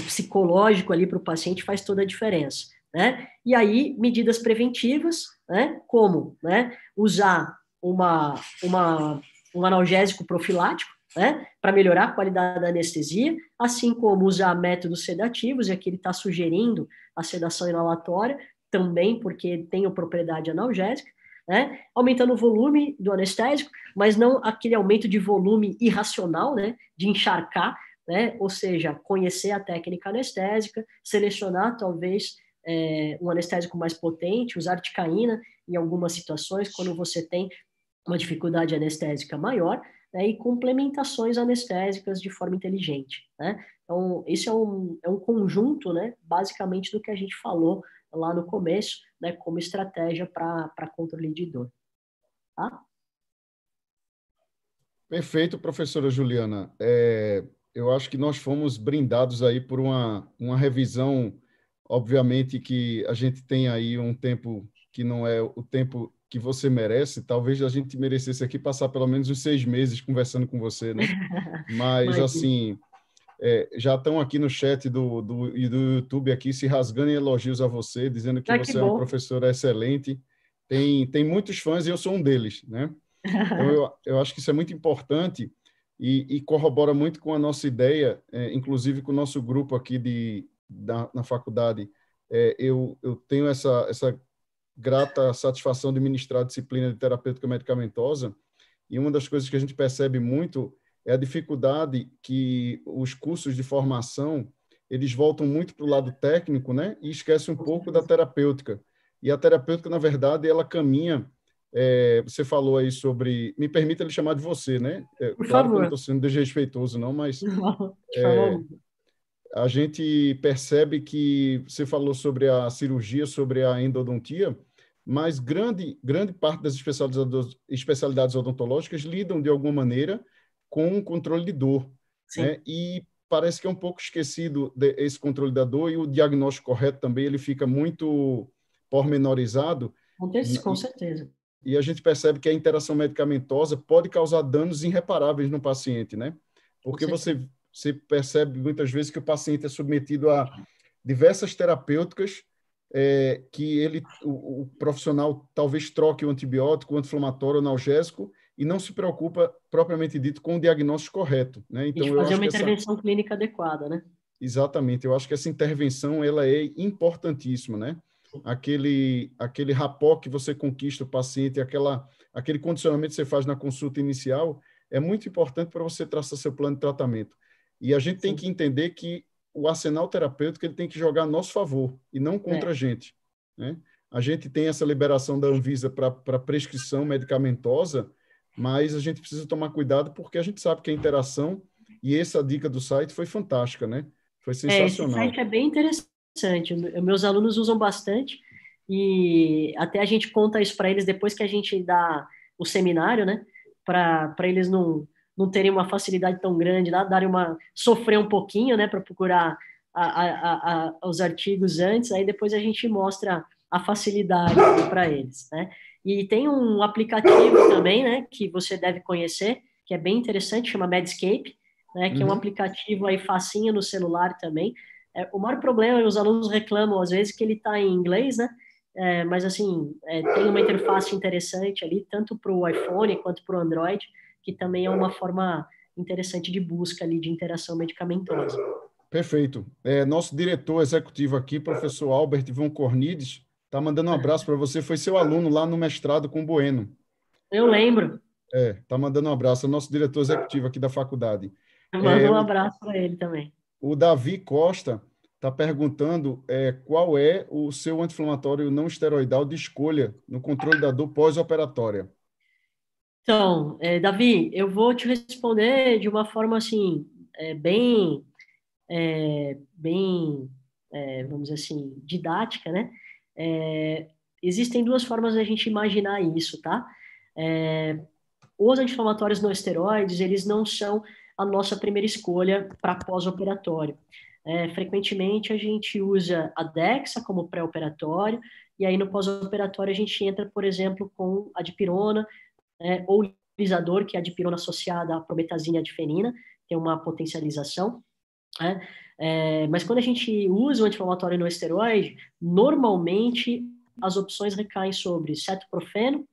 psicológico ali para o paciente faz toda a diferença, né? E aí, medidas preventivas, né? Como, né? Usar um analgésico profilático, né? Para melhorar a qualidade da anestesia, assim como usar métodos sedativos, e aqui ele está sugerindo a sedação inalatória, também porque tem a propriedade analgésica, né? Aumentando o volume do anestésico, mas não aquele aumento de volume irracional, né? De encharcar, né? Ou seja, conhecer a técnica anestésica, selecionar talvez um anestésico mais potente, usar articaína em algumas situações, quando você tem uma dificuldade anestésica maior, né? E complementações anestésicas de forma inteligente, né? Então, isso é um conjunto, né? Basicamente do que a gente falou lá no começo, né? Como estratégia para controle de dor, tá? Perfeito, professora Juliana. Eu acho que nós fomos brindados aí por uma revisão, obviamente que a gente tem aí um tempo que não é o tempo que você merece, talvez a gente merecesse aqui passar pelo menos uns 6 meses conversando com você, né? Mas, Imagina. assim, já estão aqui no chat do YouTube aqui se rasgando em elogios a você, dizendo que Ah, que você é uma bom. professora excelente. Tem muitos fãs e eu sou um deles, né? Então, eu acho que isso é muito importante e corrobora muito com a nossa ideia, inclusive com o nosso grupo aqui na faculdade. Eu tenho essa grata satisfação de ministrar a disciplina de terapêutica medicamentosa, e uma das coisas que a gente percebe muito é a dificuldade que os cursos de formação eles voltam muito para o lado técnico, né? E esquecem um Com pouco da certeza. terapêutica. E a terapêutica, na verdade, ela caminha. Você falou aí sobre. Me permita lhe chamar de você, né? Por Claro que eu não favor. estou sendo desrespeitoso, não, mas Não, de forma alguma. a gente percebe que você falou sobre a cirurgia, sobre a endodontia, mas grande parte das especialidades odontológicas lidam de alguma maneira com o controle de dor, Sim, né? E parece que é um pouco esquecido esse controle da dor, e o diagnóstico correto também ele fica muito pormenorizado, com certeza. e a gente percebe que a interação medicamentosa pode causar danos irreparáveis no paciente, né? Com Porque certeza. você percebe muitas vezes que o paciente é submetido a diversas terapêuticas, que o profissional talvez troque o antibiótico, o anti-inflamatório, o analgésico, e não se preocupa, propriamente dito, com o diagnóstico correto, né? E de Então, eu fazer acho uma que intervenção clínica adequada, né? exatamente, eu acho que essa intervenção ela é importantíssima, né? Aquele rapport que você conquista o paciente, aquele condicionamento que você faz na consulta inicial, é muito importante para você traçar seu plano de tratamento. E a gente tem Sim. que entender que o arsenal terapêutico ele tem que jogar a nosso favor e não contra É, a gente, né? a gente tem essa liberação da Anvisa para prescrição medicamentosa, mas a gente precisa tomar cuidado porque a gente sabe que a interação, e essa dica do site foi fantástica, né? Foi Esse sensacional. site é bem interessante. Meus alunos usam bastante e até a gente conta isso para eles depois que a gente dá o seminário, né? Para eles não terem uma facilidade tão grande, darem sofrer um pouquinho, né? Para procurar os artigos antes, aí depois a gente mostra a facilidade para eles, né? E tem um aplicativo também, né? Que você deve conhecer, que é bem interessante, chama Medscape, né, que é um aplicativo aí facinho no celular também. O maior problema, os alunos reclamam às vezes que ele está em inglês, né? Mas assim, tem uma interface interessante ali, tanto para o iPhone quanto para o Android, que também é uma forma interessante de busca ali de interação medicamentosa. Perfeito. Nosso diretor executivo aqui, professor Albert Von Cornides, está mandando um abraço para você. Foi seu aluno lá no mestrado com o Bueno. Eu lembro. Está mandando um abraço. É o nosso diretor executivo aqui da faculdade. Manda um abraço para ele também. O Davi Costa está perguntando qual é o seu anti-inflamatório não esteroidal de escolha no controle da dor pós-operatória. Então, Davi, eu vou te responder de uma forma assim, vamos dizer assim, didática, né? Existem duas formas da gente imaginar isso, tá? Os anti-inflamatórios não esteroides, eles não são a nossa primeira escolha para pós-operatório. Frequentemente a gente usa a Dexa como pré-operatório, e aí no pós-operatório a gente entra, por exemplo, com a dipirona, ou lisador, que é a dipirona associada à prometazina e à difenina, tem uma potencialização, né? Mas quando a gente usa o anti-inflamatório não esteroide, normalmente as opções recaem sobre cetoprofeno,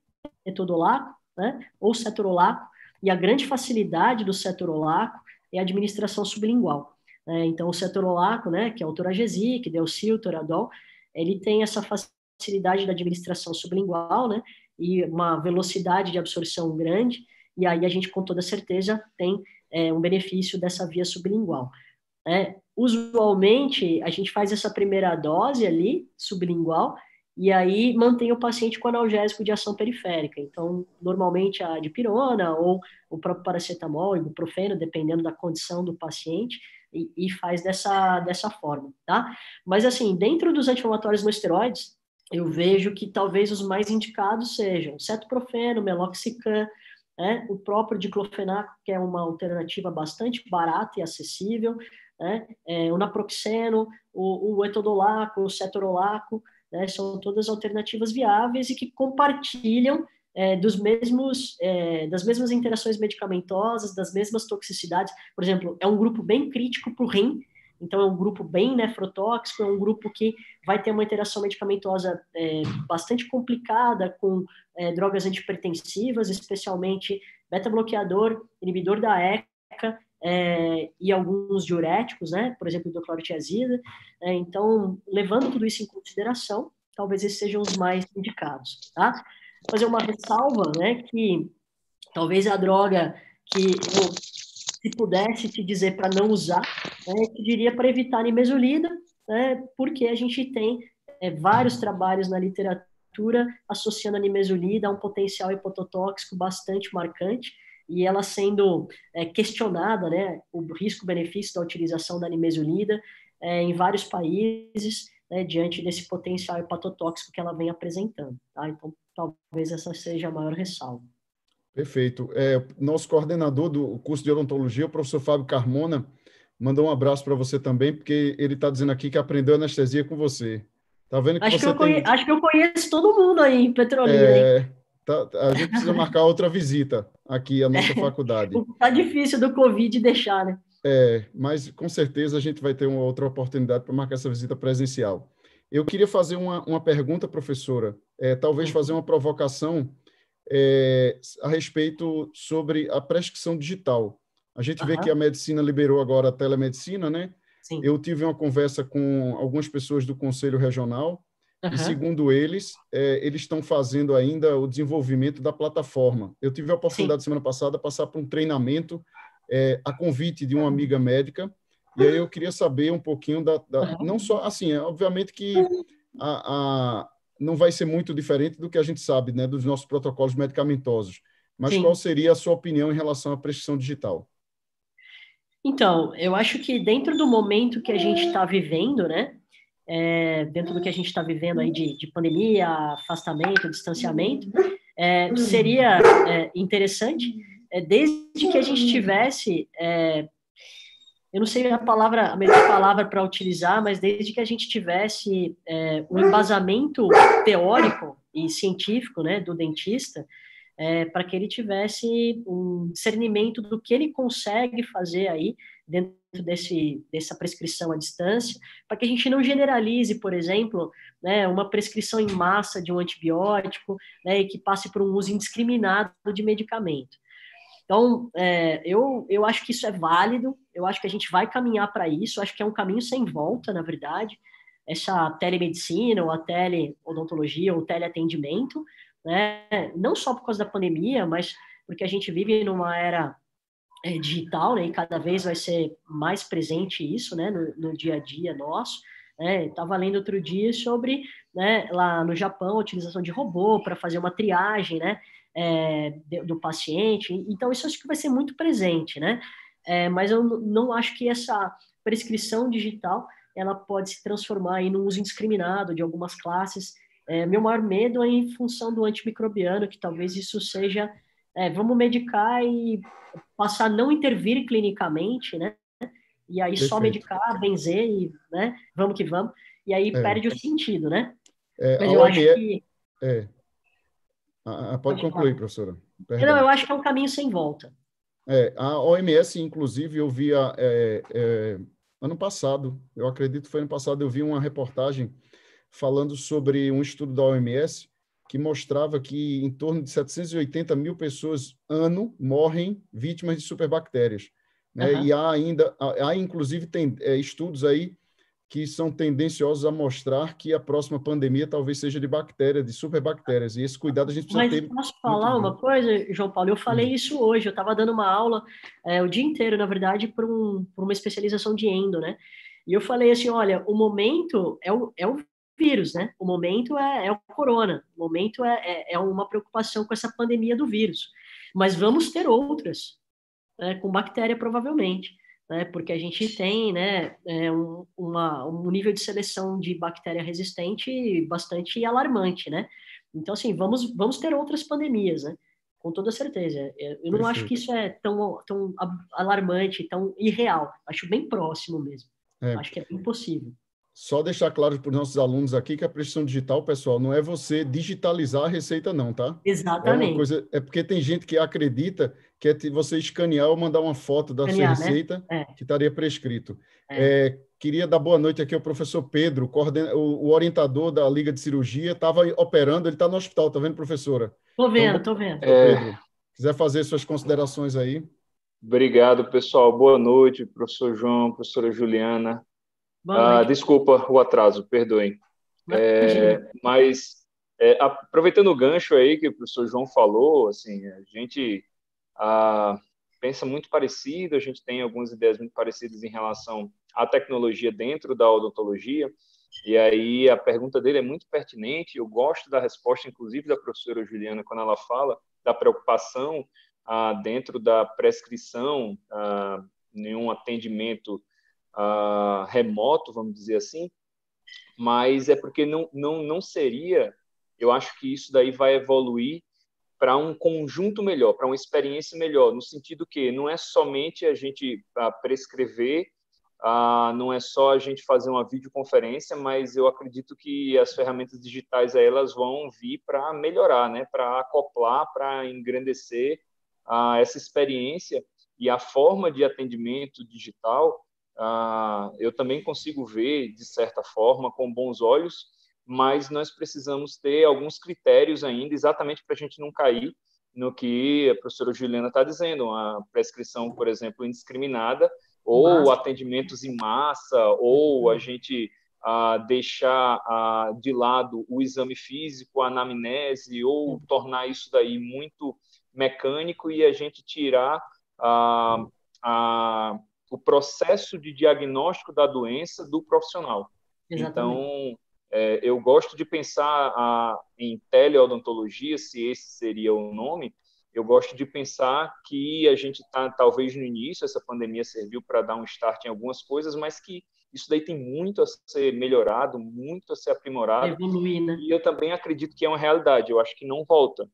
etodolaco, né, ou cetorolaco, e a grande facilidade do cetorolaco é a administração sublingual. Então, o cetorolaco, né, que é o Toragesic, Delcil, Toradol, ele tem essa facilidade da administração sublingual, né, e uma velocidade de absorção grande, e aí a gente, com toda certeza, tem um benefício dessa via sublingual. Usualmente, a gente faz essa primeira dose ali, sublingual, e aí mantém o paciente com analgésico de ação periférica. Então, normalmente a dipirona ou o próprio paracetamol, ibuprofeno, dependendo da condição do paciente, e faz dessa forma, tá? Mas assim, dentro dos anti-inflamatórios não esteroides, eu vejo que talvez os mais indicados sejam cetoprofeno, meloxicam, o próprio diclofenaco, que é uma alternativa bastante barata e acessível, o naproxeno, o etodolaco, o cetorolaco, né, são todas alternativas viáveis e que compartilham das mesmas interações medicamentosas, das mesmas toxicidades. Por exemplo, é um grupo bem crítico para o rim, então é um grupo bem nefrotóxico, é um grupo que vai ter uma interação medicamentosa bastante complicada com drogas antipertensivas, especialmente beta-bloqueador, inibidor da ECA, e alguns diuréticos, né? Por exemplo, hidroclorotiazida. Então, levando tudo isso em consideração, talvez esses sejam os mais indicados, tá? Fazer uma ressalva, né? Que talvez a droga que eu, se pudesse te dizer para não usar, eu te diria para evitar a nimesulida, né? Porque a gente tem vários trabalhos na literatura associando a nimesulida a um potencial hipototóxico bastante marcante, e ela sendo questionada, né, o risco-benefício da utilização da nimesulida em vários países, né, diante desse potencial hepatotóxico que ela vem apresentando. Tá? Então, talvez essa seja a maior ressalva. Perfeito. Nosso coordenador do curso de odontologia, o professor Fábio Carmona, mandou um abraço para você também, porque ele está dizendo aqui que aprendeu anestesia com você. Tá vendo que acho que eu conheço todo mundo aí em Petrolina, hein? A gente precisa marcar outra visita aqui à nossa faculdade. Tá difícil do Covid deixar, né? Mas com certeza a gente vai ter uma outra oportunidade para marcar essa visita presencial. Eu queria fazer uma pergunta, professora, talvez fazer uma provocação a respeito sobre a prescrição digital. A gente vê que a medicina liberou agora a telemedicina, né? Sim. Eu tive uma conversa com algumas pessoas do Conselho Regional e, segundo eles, eles estão fazendo ainda o desenvolvimento da plataforma. Eu tive a oportunidade, semana passada, de passar por um treinamento a convite de uma amiga médica, e aí eu queria saber um pouquinho não só, assim, obviamente que não vai ser muito diferente do que a gente sabe, né, dos nossos protocolos medicamentosos. Mas qual Sim. seria a sua opinião em relação à prescrição digital? Então, eu acho que dentro do momento que a gente está vivendo, né, dentro do que a gente está vivendo aí de pandemia, afastamento, distanciamento, seria interessante, desde que a gente tivesse, eu não sei a melhor palavra para utilizar, mas desde que a gente tivesse um embasamento teórico e científico, né, do dentista, para que ele tivesse um discernimento do que ele consegue fazer aí dentro dessa prescrição à distância, para que a gente não generalize, por exemplo, né, uma prescrição em massa de um antibiótico, né, e que passe por um uso indiscriminado de medicamento. Então, eu acho que isso é válido, eu acho que a gente vai caminhar para isso, acho que é um caminho sem volta, na verdade, essa telemedicina, ou a teleodontologia, ou teleatendimento, né? Não só por causa da pandemia, mas porque a gente vive numa era digital, né? E cada vez vai ser mais presente isso, né? No dia a dia nosso. Estava lendo outro dia sobre, né, lá no Japão, a utilização de robô para fazer uma triagem, né? Do paciente. Então, isso acho que vai ser muito presente, né? Mas eu não acho que essa prescrição digital ela pode se transformar aí num uso indiscriminado de algumas classes. Meu maior medo é em função do antimicrobiano, que talvez isso seja, vamos medicar e passar a não intervir clinicamente, né? E aí só Perfeito. medicar, benzer e, né? Vamos que vamos. E aí É, perde o sentido, né? a Mas eu acho OMS, que... é, pode Pode falar. concluir, professora. Não, Perdão. eu acho que é um caminho sem volta. A OMS, inclusive, eu via ano passado, eu acredito que foi ano passado, eu vi uma reportagem falando sobre um estudo da OMS que mostrava que em torno de 780 mil pessoas ano morrem vítimas de superbactérias, né? E Uhum. há inclusive tem estudos aí que são tendenciosos a mostrar que a próxima pandemia talvez seja de bactérias, de superbactérias, e esse cuidado a gente precisa Mas ter posso muito falar uma bem. coisa, João Paulo? Eu falei isso hoje, eu estava dando uma aula o dia inteiro, na verdade, por uma especialização de endo, né? E eu falei assim, olha, o momento é o vírus, né? O momento é o corona, o momento é uma preocupação com essa pandemia do vírus. Mas vamos ter outras, né, com bactéria provavelmente, né? Porque a gente tem, né, um nível de seleção de bactéria resistente bastante alarmante, né? Então, assim, vamos ter outras pandemias, né? Com toda certeza. Eu não acho que Perfeito. isso é tão alarmante, tão irreal. Acho bem próximo mesmo. É, Acho que é bem possível. Só deixar claro para os nossos alunos aqui que a prescrição digital, pessoal, não é você digitalizar a receita, não, tá? É uma Exatamente. coisa, é porque tem gente que acredita que é você escanear ou mandar uma foto da sua Escanear, né? receita É, que estaria prescrito. é. Queria dar boa noite aqui ao professor Pedro, o orientador da Liga de Cirurgia, estava operando, ele está no hospital, tá vendo, professora? Tô Então, vendo, tô vendo. professor Pedro, quiser fazer suas considerações aí. Obrigado, pessoal. Boa noite, professor João, professora Juliana. Boa noite. Desculpa o atraso, perdoem. Imagina. Mas, aproveitando o gancho aí que o professor João falou, assim, a gente pensa muito parecido, a gente tem algumas ideias muito parecidas em relação à tecnologia dentro da odontologia, e aí a pergunta dele é muito pertinente, eu gosto da resposta, inclusive, da professora Juliana, quando ela fala da preocupação dentro da prescrição, em um atendimento remoto, vamos dizer assim, mas é porque não seria, eu acho que isso daí vai evoluir para um conjunto melhor, para uma experiência melhor, no sentido que não é somente a gente prescrever, não é só a gente fazer uma videoconferência, mas eu acredito que as ferramentas digitais aí, elas vão vir para melhorar, né? Para acoplar, para engrandecer essa experiência e a forma de atendimento digital. Eu também consigo ver, de certa forma, com bons olhos, mas nós precisamos ter alguns critérios ainda, exatamente para a gente não cair no que a professora Juliana está dizendo, a prescrição, por exemplo, indiscriminada, ou Massa. atendimentos em massa, ou a gente deixar de lado o exame físico, a anamnese, ou tornar isso daí muito mecânico e a gente tirar o processo de diagnóstico da doença do profissional. Exatamente. Então, Eu gosto de pensar em teleodontologia, se esse seria o nome. Eu gosto de pensar que a gente está, talvez no início, essa pandemia serviu para dar um start em algumas coisas, mas que isso daí tem muito a ser melhorado, muito a ser aprimorado. Evoluir, né? E eu também acredito que é uma realidade. Eu acho que não volta.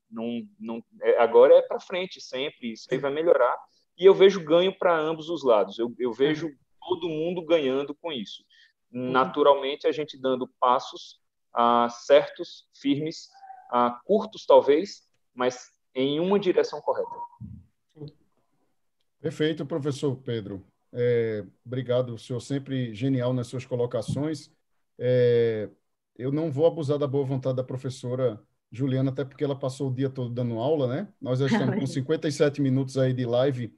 Agora é para frente sempre, isso aí vai melhorar. E eu vejo ganho para ambos os lados. Eu vejo todo mundo ganhando com isso. Naturalmente, a gente dando passos certos, firmes, curtos talvez, mas em uma direção correta. Perfeito, professor Pedro. Obrigado, o senhor sempre genial nas suas colocações. Eu não vou abusar da boa vontade da professora Juliana, até porque ela passou o dia todo dando aula, né? Nós já estamos com 57 minutos aí de live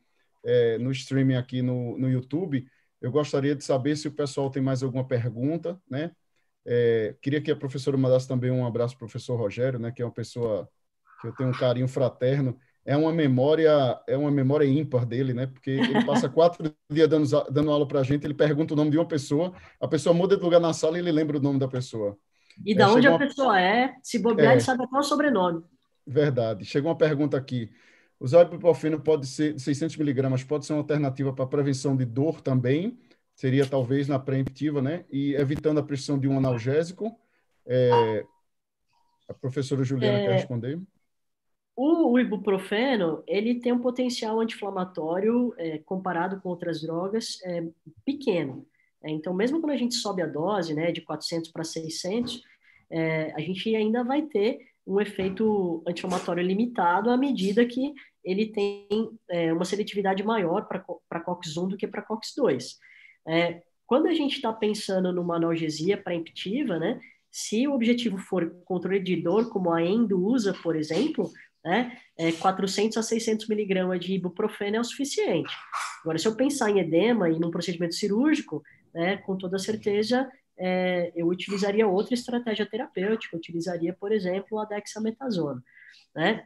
no streaming aqui no YouTube. Eu gostaria de saber se o pessoal tem mais alguma pergunta, né? Queria que a professora mandasse também um abraço para o professor Rogério, né? Que é uma pessoa que eu tenho um carinho fraterno. É uma memória ímpar dele, né? Porque ele passa 4 dias dando aula para a gente, ele pergunta o nome de uma pessoa, a pessoa muda de lugar na sala e ele lembra o nome da pessoa. E da onde a pessoa se bobear, ele sabe até o sobrenome. Verdade. Chegou uma pergunta aqui. Usar ibuprofeno pode ser 600 miligramas, pode ser uma alternativa para prevenção de dor também, seria talvez na preemptiva, né? E evitando a prescrição de um analgésico. A professora Juliana quer responder? O ibuprofeno, ele tem um potencial anti-inflamatório, comparado com outras drogas, pequeno. Então, mesmo quando a gente sobe a dose, né, de 400 para 600, a gente ainda vai ter um efeito anti-inflamatório limitado à medida que ele tem uma seletividade maior para COX-1 do que para COX-2. Quando a gente está pensando numa analgesia preemptiva, né, se o objetivo for controle de dor, como a Endo usa, por exemplo, 400 a 600 miligramas de ibuprofeno é o suficiente. Agora, se eu pensar em edema e num procedimento cirúrgico, com toda certeza, eu utilizaria outra estratégia terapêutica, eu utilizaria, por exemplo, a dexametasona.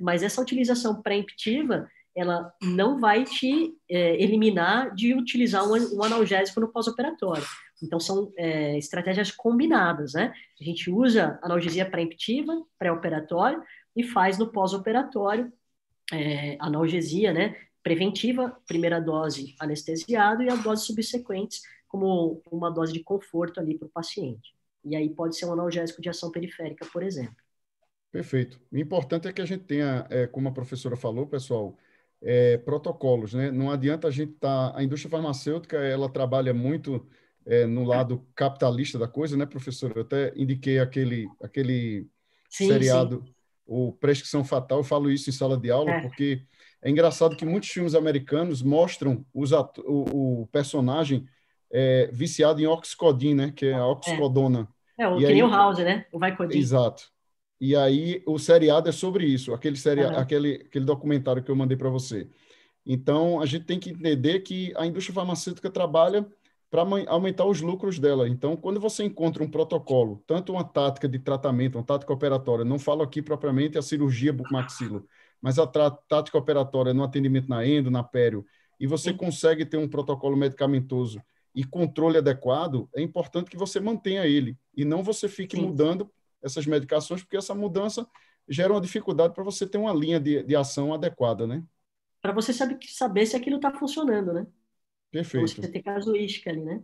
Mas essa utilização preemptiva, ela não vai te eliminar de utilizar um analgésico no pós-operatório. Então, são estratégias combinadas, né? A gente usa analgesia preemptiva, pré-operatório, e faz no pós-operatório analgesia, né? Preventiva, primeira dose anestesiado e as doses subsequentes como uma dose de conforto ali para o paciente. E aí pode ser um analgésico de ação periférica, por exemplo. Perfeito. O importante é que a gente tenha, como a professora falou, pessoal, protocolos, né? Não adianta a gente estar... A indústria farmacêutica, ela trabalha muito no lado capitalista da coisa, né, professora? Eu até indiquei aquele seriado, sim. O Prescrição Fatal, eu falo isso em sala de aula, porque é engraçado que muitos filmes americanos mostram o personagem viciado em oxicodina, né? Que é a oxicodona. Que nem o House, né? O Vicodin. Exato. E aí o seriado é sobre isso, aquele documentário que eu mandei para você. Então, a gente tem que entender que a indústria farmacêutica trabalha para aumentar os lucros dela. Então, quando você encontra um protocolo, tanto uma tática de tratamento, uma tática operatória, não falo aqui propriamente a cirurgia bucomaxilo, mas a tática operatória no atendimento na endo, na pério, e você consegue ter um protocolo medicamentoso e controle adequado, é importante que você mantenha ele, e não você fique mudando essas medicações, porque essa mudança gera uma dificuldade para você ter uma linha de ação adequada, né? Para você saber se aquilo está funcionando, né? Perfeito. Pra você ter casuística ali, né?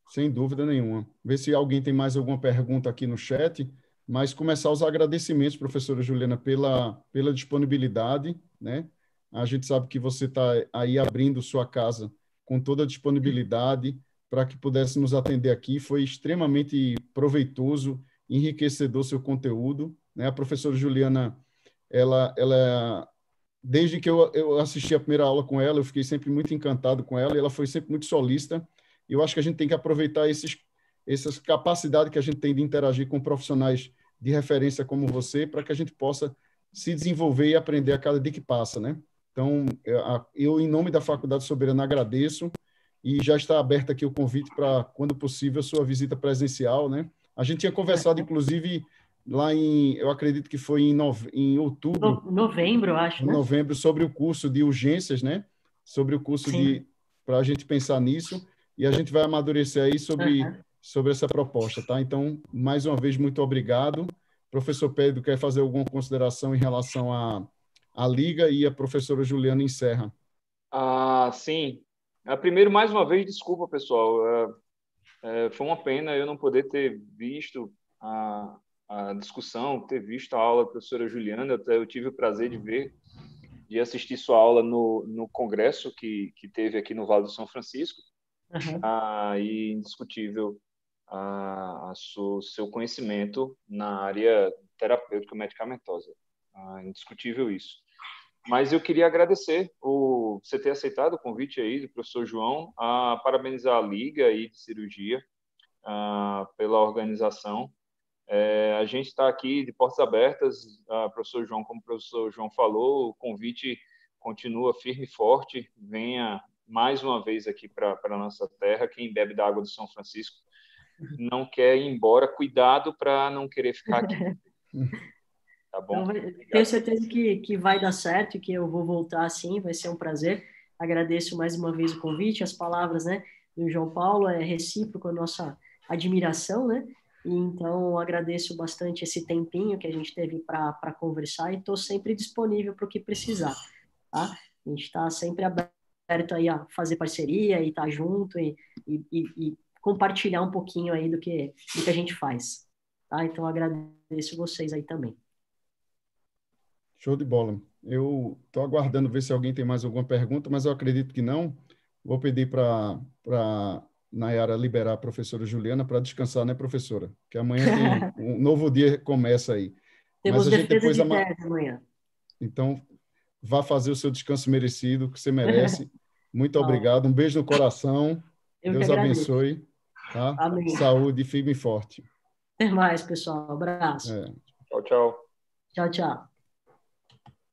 Sem dúvida nenhuma. Ver se alguém tem mais alguma pergunta aqui no chat, mas começar os agradecimentos, professora Juliana, pela disponibilidade, né? A gente sabe que você está aí abrindo sua casa com toda a disponibilidade para que pudesse nos atender aqui. Foi extremamente proveitoso, enriquecedor seu conteúdo, né? A professora Juliana, ela desde que eu assisti a primeira aula com ela, eu fiquei sempre muito encantado com ela, e ela foi sempre muito solícita. E eu acho que a gente tem que aproveitar essas capacidades que a gente tem de interagir com profissionais de referência como você, para que a gente possa se desenvolver e aprender a cada dia que passa, né? Então, eu em nome da Faculdade Soberana, agradeço, e já está aberto aqui o convite para, quando possível, a sua visita presencial, né? A gente tinha conversado, inclusive, lá eu acredito que foi em outubro. Novembro, eu acho, em né? novembro, sobre o curso de urgências, né? Sobre o curso para a gente pensar nisso, e a gente vai amadurecer aí sobre sobre essa proposta, tá? Então, mais uma vez, muito obrigado. Professor Pedro, quer fazer alguma consideração em relação à Liga, e a professora Juliana encerra. Sim. Primeiro, mais uma vez, desculpa, pessoal. Foi uma pena eu não poder ter visto a discussão, ter visto a aula da professora Juliana. Eu tive o prazer de assistir sua aula no congresso que teve aqui no Vale do São Francisco. E indiscutível seu conhecimento na área terapêutica medicamentosa. Indiscutível isso. Mas eu queria agradecer você ter aceitado o convite aí do professor João, parabenizar a Liga aí de Cirurgia pela organização. A gente está aqui de portas abertas, professor João, como o professor João falou, o convite continua firme e forte. Venha mais uma vez aqui para a nossa terra. Quem bebe da água do São Francisco não quer ir embora. Cuidado para não querer ficar aqui. Tá bom? Então, tenho certeza que vai dar certo e que eu vou voltar sim, vai ser um prazer. Agradeço mais uma vez o convite, as palavras, né, do João Paulo, é recíproco a nossa admiração, né? E então agradeço bastante esse tempinho que a gente teve para conversar e estou sempre disponível para o que precisar, tá? A gente está sempre aberto aí a fazer parceria e estar junto e compartilhar um pouquinho aí do que a gente faz, tá? Então agradeço vocês aí também. Show de bola. Eu estou aguardando ver se alguém tem mais alguma pergunta, mas eu acredito que não. Vou pedir para Nayara liberar a professora Juliana para descansar, né, professora? Que amanhã tem um novo dia começa aí. Temos mas a gente defesa depois de tese amanhã. Então, vá fazer o seu descanso merecido, que você merece. Muito obrigado. Um beijo no coração. Deus abençoe. Tá? Amém. Saúde, firme e forte. Até mais, pessoal. Abraço. Tchau, tchau. Tchau, tchau.